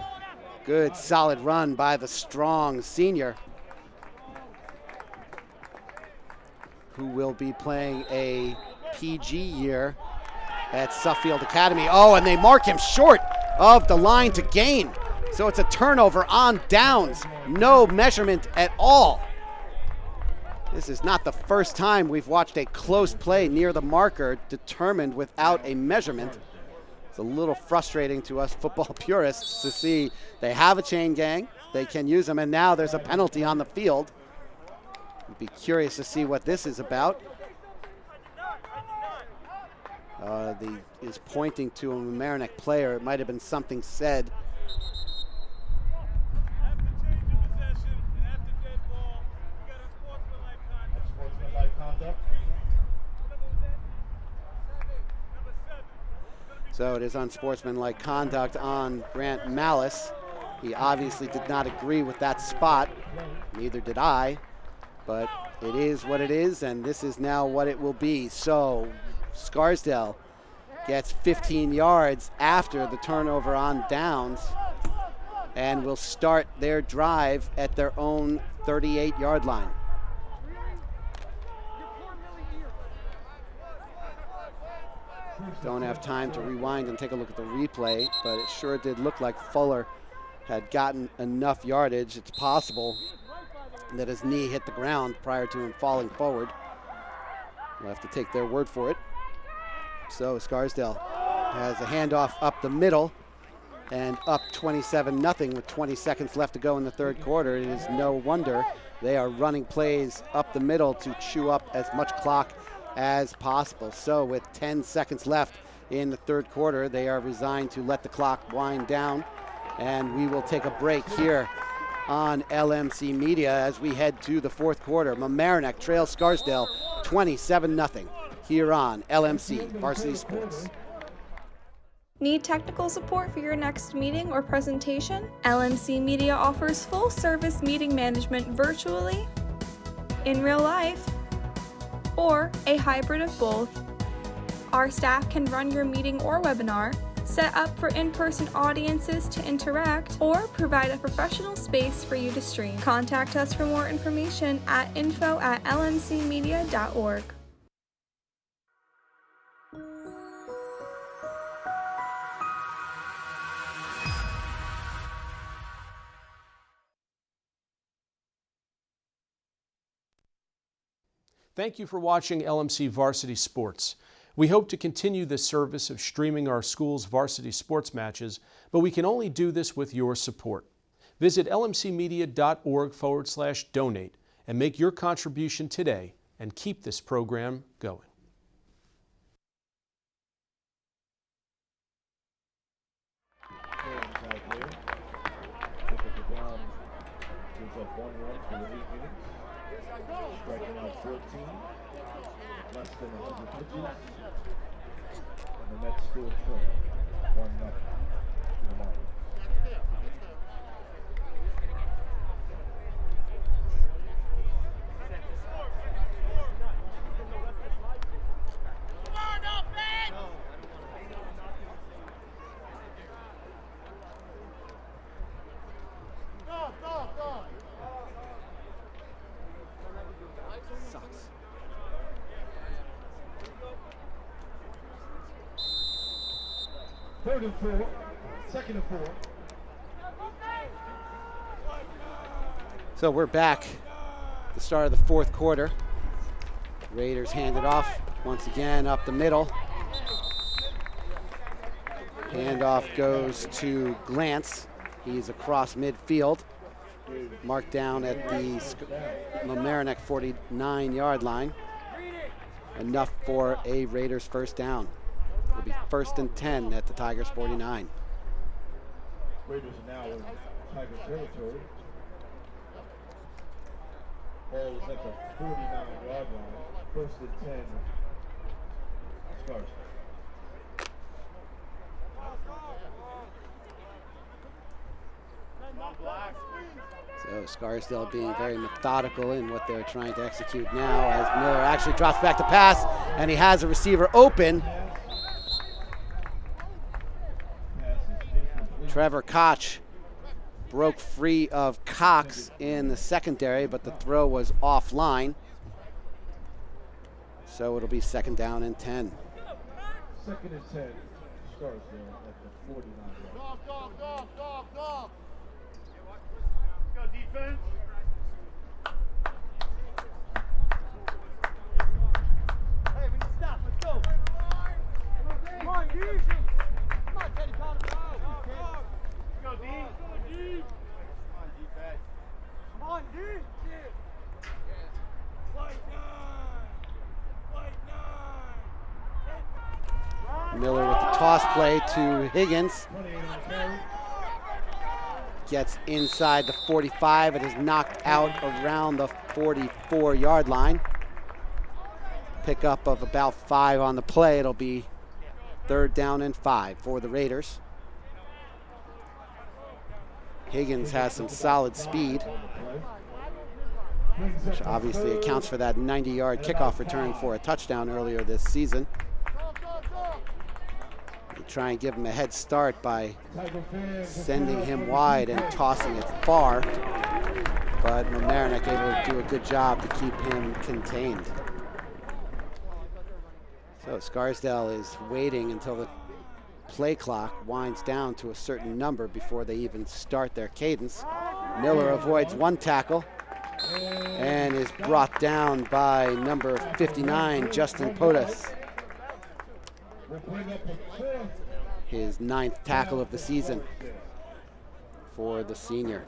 Good solid run by the strong senior, who will be playing a PG year at Suffield Academy. Oh, and they mark him short of the line to gain. So it's a turnover on downs. No measurement at all. This is not the first time we've watched a close play near the marker determined without a measurement. It's a little frustrating to us football purists to see they have a chain gang, they can use them, and now there's a penalty on the field. I'd be curious to see what this is about. Is pointing to a Mamaroneck player. It might have been something said. So it is unsportsmanlike conduct on Grant Malice. He obviously did not agree with that spot. Neither did I. But it is what it is, and this is now what it will be. So Scarsdale gets 15 yards after the turnover on downs and will start their drive at their own 38-yard line. Don't have time to rewind and take a look at the replay, but it sure did look like Fuller had gotten enough yardage. It's possible that his knee hit the ground prior to him falling forward. We'll have to take their word for it. So Scarsdale has a handoff up the middle and up 27-0 with 20 seconds left to go in the third quarter. It is no wonder they are running plays up the middle to chew up as much clock as possible. So with 10 seconds left in the third quarter, they are resigned to let the clock wind down, and we will take a break here on LMC Media as we head to the fourth quarter. Mamaroneck trails Scarsdale 27-0 here on LMC Varsity Sports. Need technical support for your next meeting or presentation? LMC Media offers full-service meeting management virtually, in real life, or a hybrid of both. Our staff can run your meeting or webinar, set up for in-person audiences to interact, or provide a professional space for you to stream. Contact us for more information at info@lmcmedia.org. Thank you for watching LMC Varsity Sports. We hope to continue this service of streaming our school's varsity sports matches, but we can only do this with your support. Visit lmcmedia.org/donate and make your contribution today and keep this program going. Striking out 14, less than 100 pitches, and the Mets still trail 1-0 to the Marlins. Sucks. Third and 4, second and 4. So we're back at the start of the fourth quarter. Raiders hand it off once again up the middle. Handoff goes to Glantz. He's across midfield. Marked down at the Mamaroneck 49-yard line. Enough for a Raiders first down. It'll be 1st and 10 at the Tigers 49. Raiders are now in Tiger territory. Ball is at the 49-yard line. 1st and 10. Scarsdale. So Scarsdale being very methodical in what they're trying to execute now as Miller actually drops back to pass, and he has a receiver open. Trevor Koch broke free of Cox in the secondary, but the throw was offline. So it'll be 2nd down and 10. 2nd and 10. Scarsdale at the 49-yard line. Go, defense. Miller with the toss play to Higgins. Gets inside the 45. It is knocked out around the 44-yard line. Pickup of about 5 on the play. It'll be 3rd down and 5 for the Raiders. Higgins has some solid speed, which obviously accounts for that 90-yard kickoff return for a touchdown earlier this season. They try and give him a head start by sending him wide and tossing it far, but Mamaroneck able to do a good job to keep him contained. So Scarsdale is waiting until the play clock winds down to a certain number before they even start their cadence. Miller avoids one tackle and is brought down by number 59, Justin Potas. His 9th tackle of the season for the senior.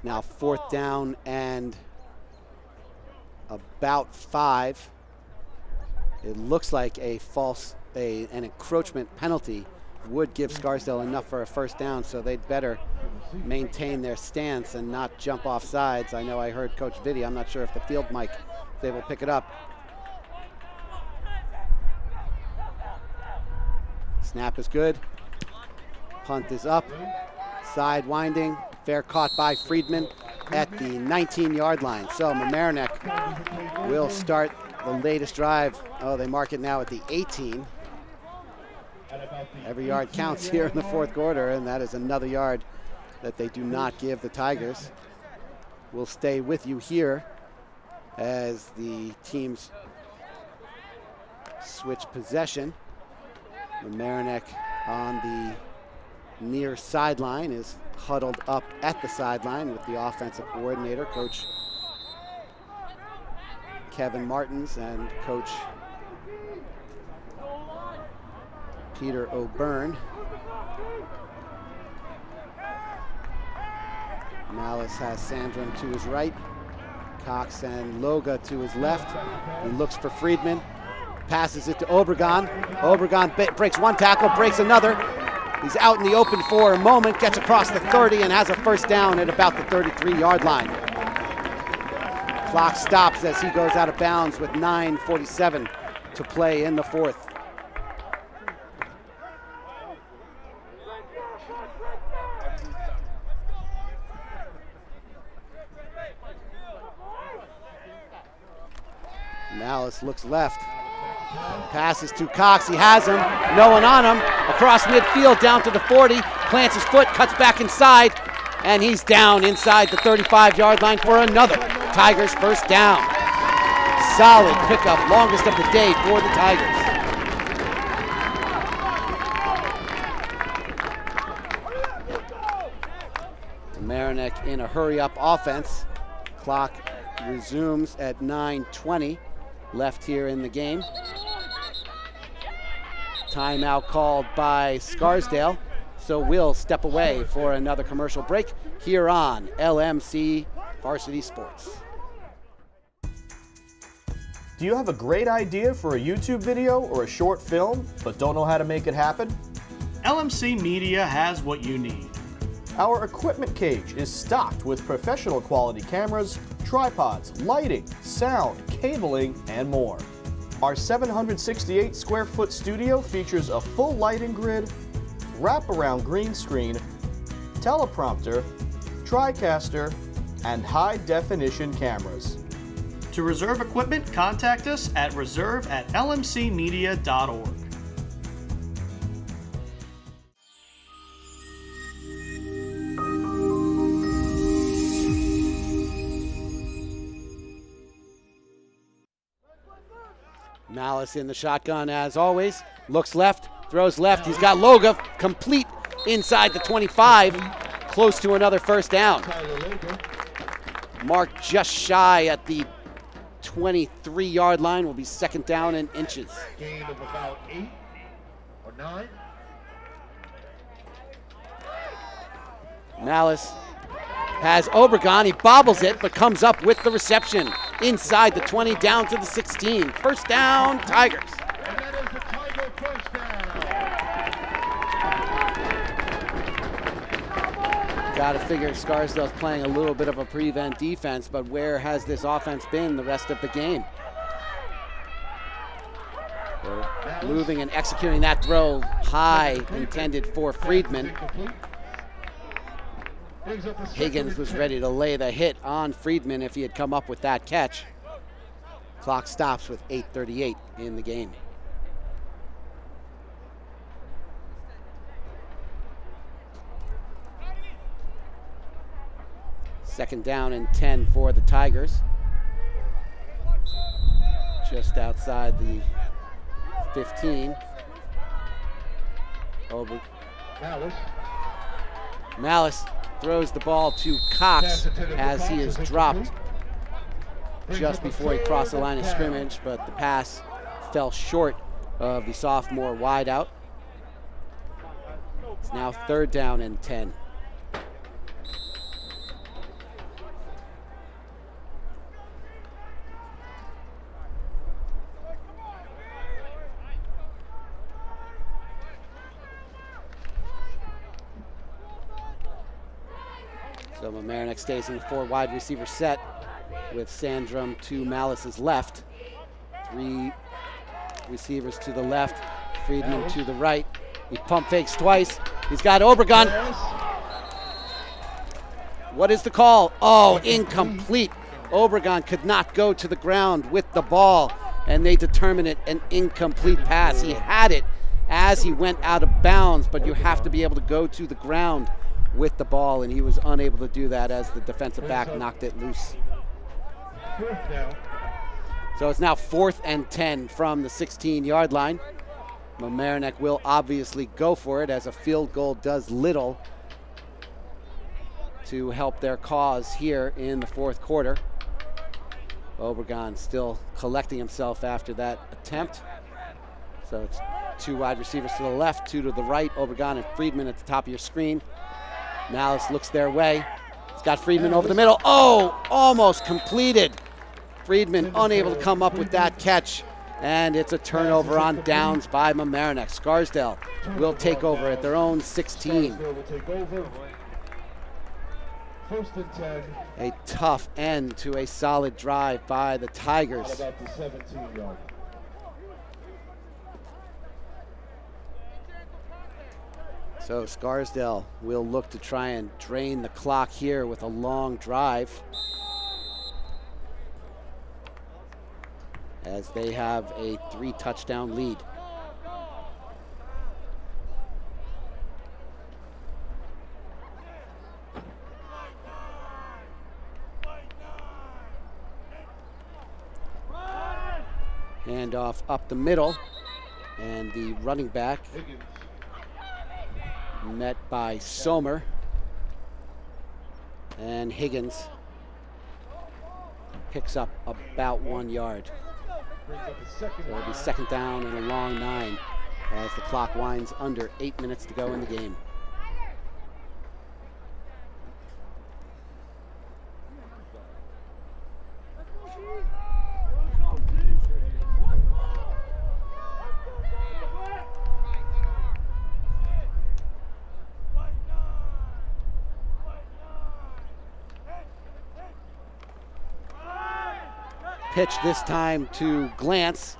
Now 4th down and about 5. It looks like an encroachment penalty would give Scarsdale enough for a 1st down, so they'd better maintain their stance and not jump off sides. I know I heard Coach Vitti. I'm not sure if the field mic is able to pick it up. Snap is good. Punt is up. Side winding. Fair caught by Friedman at the 19-yard line. So Mamaroneck will start the latest drive. Oh, they mark it now at the 18. Every yard counts here in the 4th quarter, and that is another yard that they do not give the Tigers. We'll stay with you here as the teams switch possession. Mamaroneck on the near sideline is huddled up at the sideline with the offensive coordinator, Coach Kevin Martins, and Coach Peter O'Byrne. Malice has Sandrum to his right, Cox and Loga to his left. He looks for Friedman, passes it to Obregon. Obregon breaks one tackle, breaks another. He's out in the open for a moment, gets across the 30 and has a 1st down at about the 33-yard line. Clock stops as he goes out of bounds with 9:47 to play in the 4th. Malice looks left. Passes to Cox. He has him. No one on him. Across midfield down to the 40. Plants his foot, cuts back inside, and he's down inside the 35-yard line for another Tigers 1st down. Solid pickup, longest of the day for the Tigers. Mamaroneck in a hurry-up offense. Clock resumes at 9:20 left here in the game. Timeout called by Scarsdale, so we'll step away for another commercial break here on LMC Varsity Sports. Do you have a great idea for a YouTube video or a short film, but don't know how to make it happen? LMC Media has what you need. Our equipment cage is stocked with professional quality cameras, tripods, lighting, sound, cabling, and more. Our 768 square foot studio features a full lighting grid, wraparound green screen, teleprompter, TriCaster, and high definition cameras. To reserve equipment, contact us at reserve@lmcmedia.org. Malice in the shotgun as always. Looks left, throws left. He's got Loga complete inside the 25, close to another 1st down. marked just shy at the 23-yard line. Will be second down and inches. Gain of about 8 or 9. Malice has Obregon. He bobbles it, but comes up with the reception inside the 20, down to the 16. First down, Tigers. And that is the Tiger first down. Got to figure Scarsdale's playing a little bit of a prevent defense, but where has this offense been the rest of the game? They're moving and executing that throw high, intended for Friedman. Higgins was ready to lay the hit on Friedman if he had come up with that catch. Clock stops with 8:38 in the game. Second down and 10 for the Tigers. Just outside the 15. Malice throws the ball to Cox as he is dropped just before he crossed the line of scrimmage, but the pass fell short of the sophomore wideout. It's now third down and 10. So Mamaroneck stays in the 4 wide receiver set with Sandrum to Malice's left. 3 receivers to the left, Friedman to the right. He pump fakes twice. He's got Obregon. What is the call? Oh, incomplete. Obregon could not go to the ground with the ball, and they determine it an incomplete pass. He had it as he went out of bounds, but you have to be able to go to the ground with the ball, and he was unable to do that as the defensive back knocked it loose. So it's now 4th and 10 from the 16-yard line. Mamaroneck will obviously go for it, as a field goal does little to help their cause here in the 4th quarter. Obregon still collecting himself after that attempt. So it's 2 wide receivers to the left, 2 to the right. Obregon and Friedman at the top of your screen. Malice looks their way. He's got Friedman over the middle. Oh, almost completed. Friedman unable to come up with that catch, and it's a turnover on downs by Mamaroneck. Scarsdale will take over at their own 16. First and 10. A tough end to a solid drive by the Tigers. About the 17-yard. So Scarsdale will look to try and drain the clock here with a long drive, as they have a 3-touchdown lead. Handoff up the middle, and the running back met by Sommer, and Higgins picks up about 1 yard. So it'll be second down and a long 9 as the clock winds under 8 minutes to go in the game. Pitch this time to Glantz.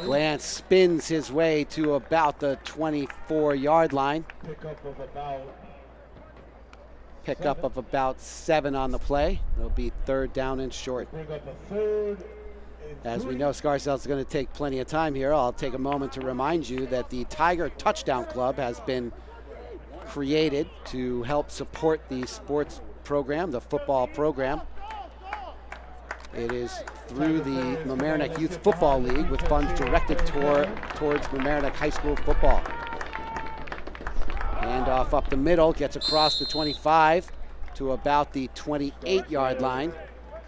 Glantz spins his way to about the 24-yard line. Pickup of about 7 on the play. It'll be third down and short. As we know, Scarsdale's going to take plenty of time here. I'll take a moment to remind you that the Tiger Touchdown Club has been created to help support the sports program, the football program. It is through the Mamaroneck Youth Football League, with funds directed towards Mamaroneck High School football. Handoff up the middle, gets across the 25 to about the 28-yard line.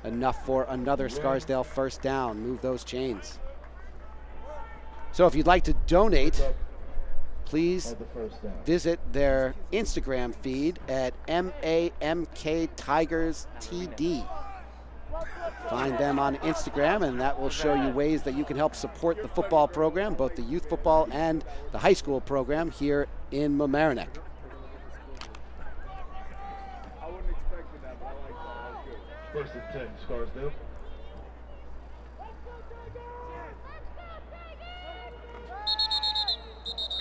Enough for another Scarsdale first down. Move those chains. So if you'd like to donate, please visit their Instagram feed at MAMK Tigers TD. Find them on Instagram, and that will show you ways that you can help support the football program, both the youth football and the high school program here in Mamaroneck. First and 10, Scarsdale.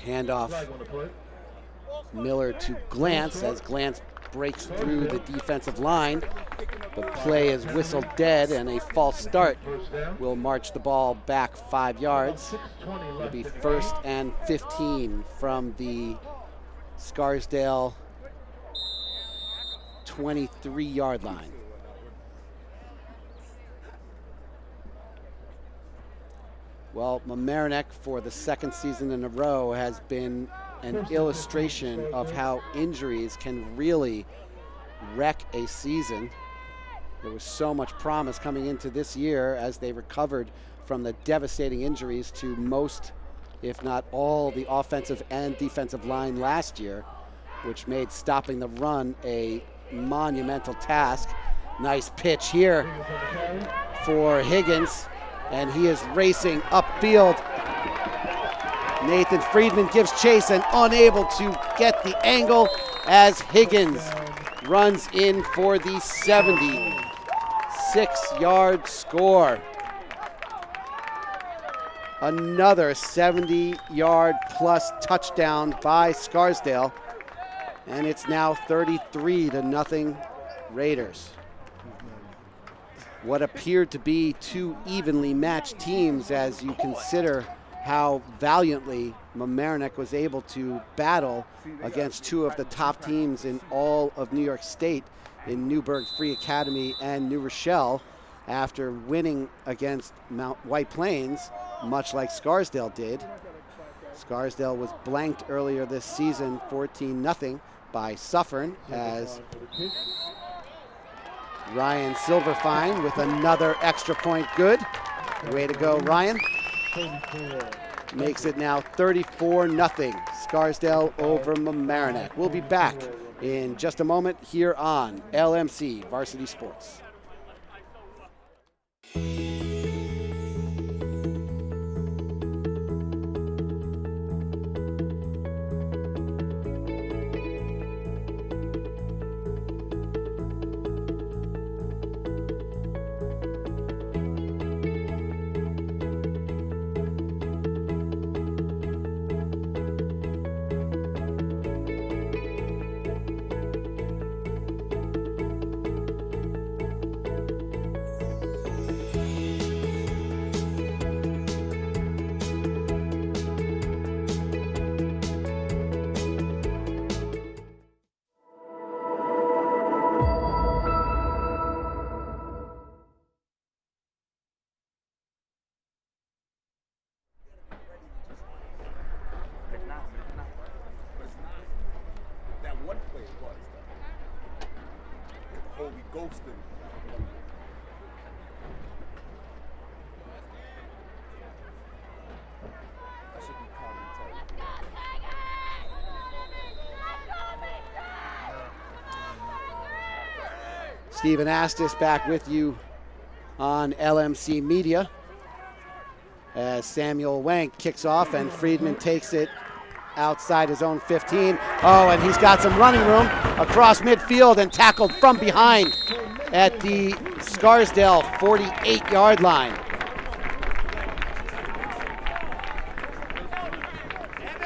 Handoff. Miller to Glantz as Glantz breaks through the defensive line. The play is whistled dead, and a false start will march the ball back 5 yards. It'll be 1st and 15 from the Scarsdale 23-yard line. Well, Mamaroneck, for the second season in a row, has been an illustration of how injuries can really wreck a season. There was so much promise coming into this year as they recovered from the devastating injuries to most, if not all, the offensive and defensive line last year, which made stopping the run a monumental task. Nice pitch here for Higgins, and he is racing upfield. Nathan Friedman gives chase and unable to get the angle as Higgins runs in for the 76-yard score. Another 70-yard plus touchdown by Scarsdale, and it's now 33-0 Raiders. What appeared to be two evenly matched teams, as you consider how valiantly Mamaroneck was able to battle against two of the top teams in all of New York State in Newburgh Free Academy and New Rochelle, after winning against White Plains, much like Scarsdale did. Scarsdale was blanked earlier this season 14-0 by Suffern, as Ryan Silverfine with another extra point good. Way to go, Ryan. Makes it now 34-0. Scarsdale over Mamaroneck. We'll be back in just a moment here on LMC Varsity Sports. Stephen Astis back with you on LMC Media as Samuel Wank kicks off and Friedman takes it outside his own 15. Oh, and he's got some running room across midfield and tackled from behind at the Scarsdale 48-yard line.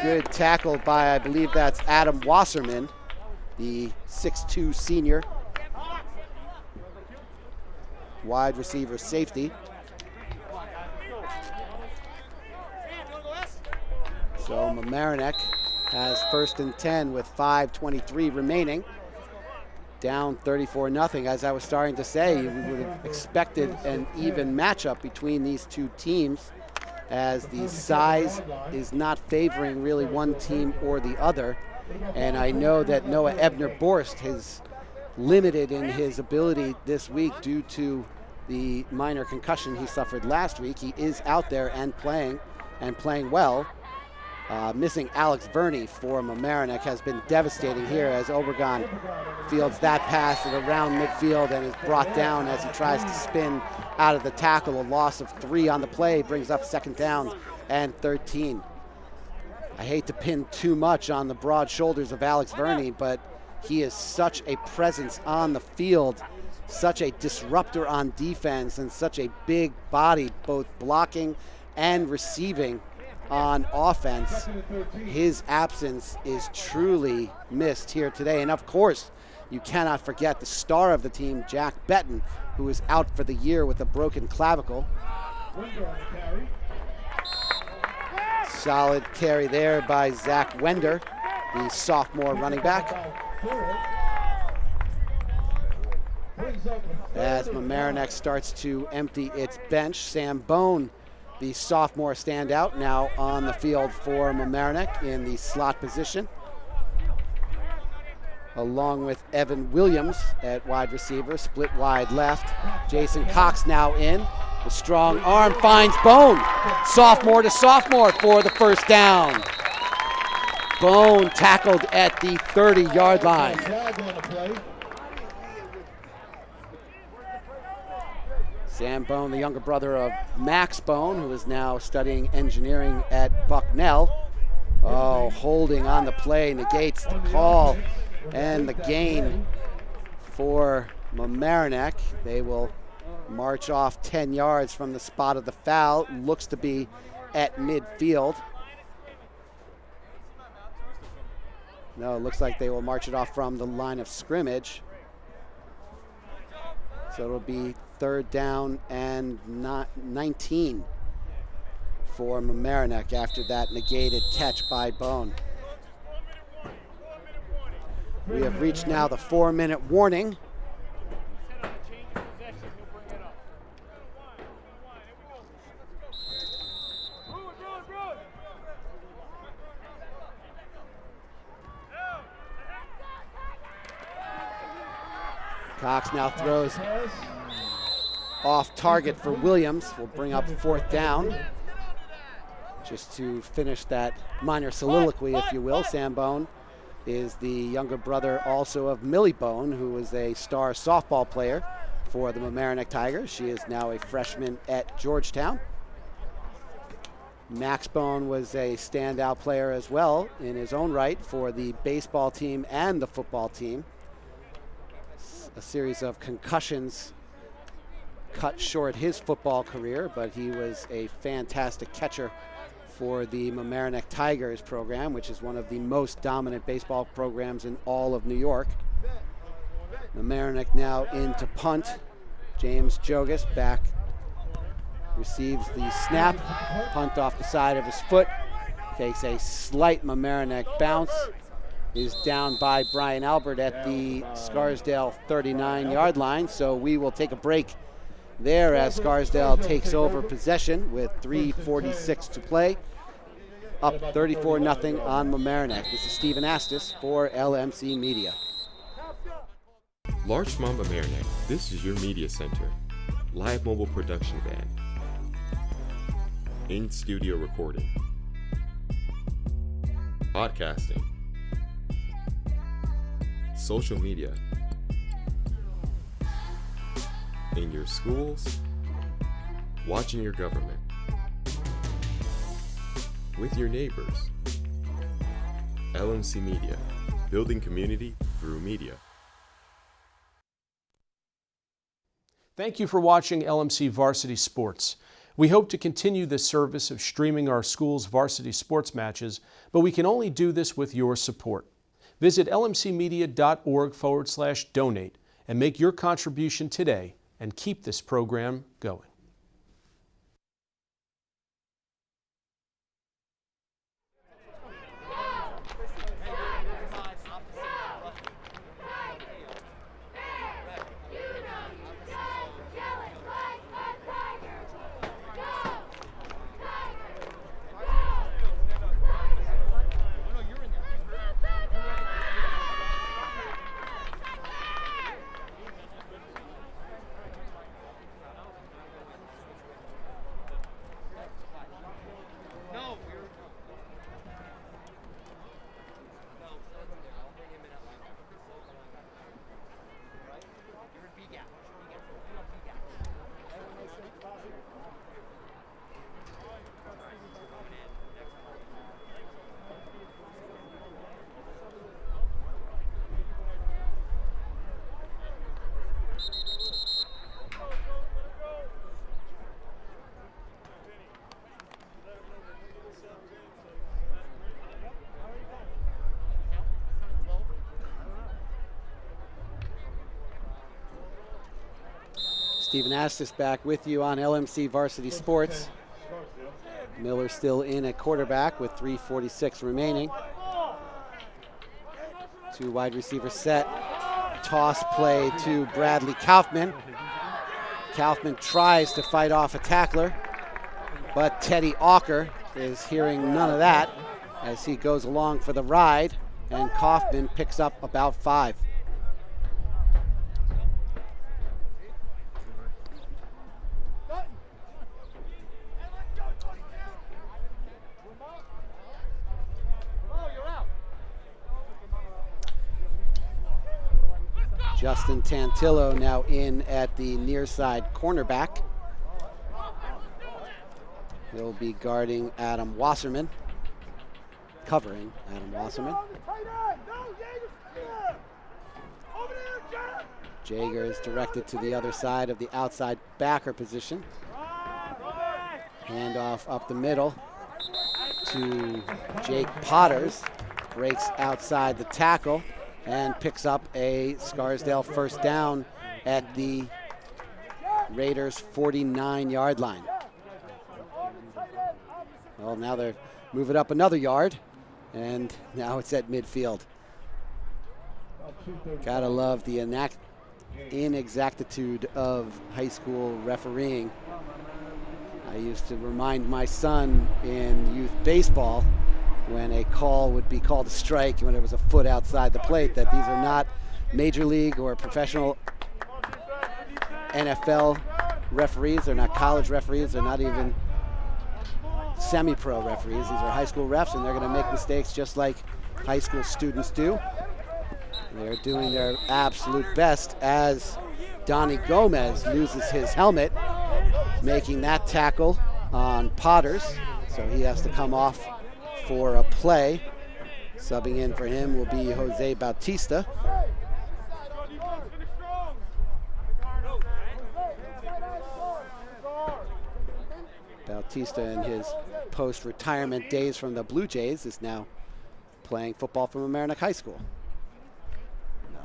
Good tackle by, I believe that's Adam Wasserman, the 6'2" senior. Wide receiver safety. So Mamaroneck has 1st and 10 with 5:23 remaining. Down 34-0. As I was starting to say, we would have expected an even matchup between these two teams, as the size is not favoring really one team or the other. And I know that Noah Ebner-Borst, his limited in his ability this week due to the minor concussion he suffered last week. He is out there and playing well. Missing Alex Verney for Mamaroneck has been devastating here as Obregon fields that pass at around midfield and is brought down as he tries to spin out of the tackle. A loss of 3 on the play brings up 2nd down and 13. I hate to pin too much on the broad shoulders of Alex Verney, but he is such a presence on the field, such a disruptor on defense, and such a big body, both blocking and receiving on offense. His absence is truly missed here today. And of course, you cannot forget the star of the team, Jack Betton, who is out for the year with a broken clavicle. Solid carry there by Zach Wender, the sophomore running back. As Mamaroneck starts to empty its bench, Sam Bone, the sophomore standout, now on the field for Mamaroneck in the slot position, along with Evan Williams at wide receiver, split wide left. Jason Cox now in. The strong arm finds Bone. Sophomore to sophomore for the first down. Bone tackled at the 30-yard line. Sam Bone, the younger brother of Max Bone, who is now studying engineering at Bucknell. Oh, holding on the play negates the call and the gain for Mamaroneck. They will march off 10 yards from the spot of the foul. Looks to be at midfield. No, it looks like they will march it off from the line of scrimmage. So it'll be 3rd down and 19 for Mamaroneck after that negated catch by Bone. We have reached now the 4-minute warning. Cox now throws off target for Williams. Will bring up 4th down. Just to finish that minor soliloquy, if you will, Sam Bone is the younger brother also of Millie Bone, who was a star softball player for the Mamaroneck Tigers. She is now a freshman at Georgetown. Max Bone was a standout player as well in his own right for the baseball team and the football team. A series of concussions cut short his football career, but he was a fantastic catcher for the Mamaroneck Tigers program, which is one of the most dominant baseball programs in all of New York. Mamaroneck now into punt. James Jogas back, receives the snap, punt off the side of his foot, takes a slight Mamaroneck bounce, is down by Brian Albert at the Scarsdale 39-yard line. So we will take a break there as Scarsdale takes over possession with 3:46 to play. Up 34-0 on Mamaroneck. This is Stephen Astis for LMC Media. Larchmont Mamaroneck, this is your media center. Live mobile production van. In-studio recording. Podcasting. Social media. In your schools. Watching your government. With your neighbors. LMC Media. Building community through media. Thank you for watching LMC Varsity Sports. We hope to continue this service of streaming our school's varsity sports matches, but we can only do this with your support. Visit lmcmedia.org/donate and make your contribution today and keep this program going. Steve Anastas back with you on LMC Varsity Sports. Miller still in at quarterback with 3:46 remaining. 2 wide receiver set. Toss play to Bradley Kaufman. Kaufman tries to fight off a tackler, but Teddy Auker is hearing none of that as he goes along for the ride, and Kaufman picks up about 5. Justin Tantillo now in at the near side cornerback. He'll be guarding Adam Wasserman, covering Adam Wasserman. Jaeger is directed to the other side of the outside backer position. Handoff up the middle to Jake Potters. Breaks outside the tackle and picks up a Scarsdale first down at the Raiders' 49-yard line. Well, now they're moving up another yard, and now it's at midfield. Gotta love the inexactitude of high school refereeing. I used to remind my son in youth baseball when a call would be called a strike when it was a foot outside the plate that these are not major league or professional NFL referees. They're not college referees. They're not even semi-pro referees. These are high school refs, and they're going to make mistakes just like high school students do. They're doing their absolute best as Donnie Gomez loses his helmet, making that tackle on Potters. So he has to come off for a play. Subbing in for him will be Jose Bautista. Bautista in his post-retirement days from the Blue Jays is now playing football for Mamaroneck High School.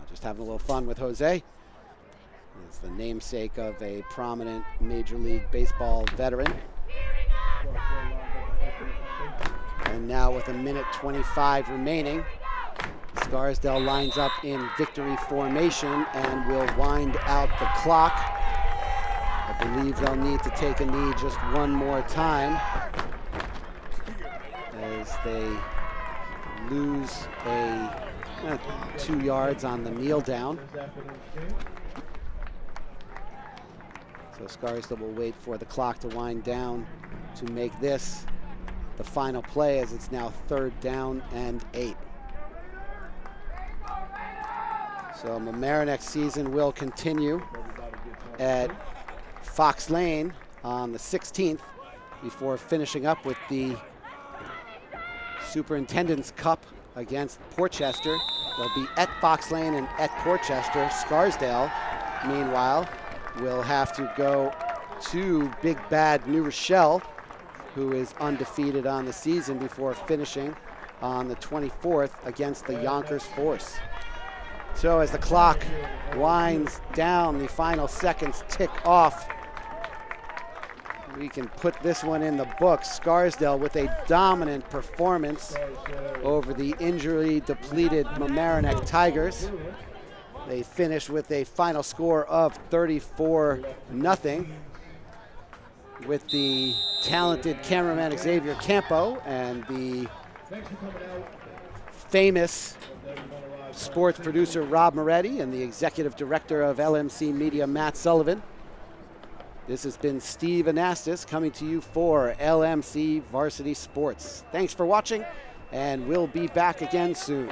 Just having a little fun with Jose. He's the namesake of a prominent Major League Baseball veteran. And now with 1:25 remaining, Scarsdale lines up in victory formation and will wind out the clock. I believe they'll need to take a knee just one more time as they lose 2 yards on the kneel down. So Scarsdale will wait for the clock to wind down to make this the final play, as it's now 3rd down and 8. So Mamaroneck season will continue at Fox Lane on the 16th before finishing up with the Superintendent's Cup against Portchester. They'll be at Fox Lane and at Portchester. Scarsdale, meanwhile, will have to go to Big Bad New Rochelle, who is undefeated on the season, before finishing on the 24th against the Yonkers Force. So as the clock winds down, the final seconds tick off. We can put this one in the books. Scarsdale with a dominant performance over the injury-depleted Mamaroneck Tigers. They finish with a final score of 34-0 with the talented cameraman Xavier Campo and the famous sports producer Rob Moretti and the executive director of LMC Media, Matt Sullivan. This has been Steve Anastas coming to you for LMC Varsity Sports. Thanks for watching, and we'll be back again soon.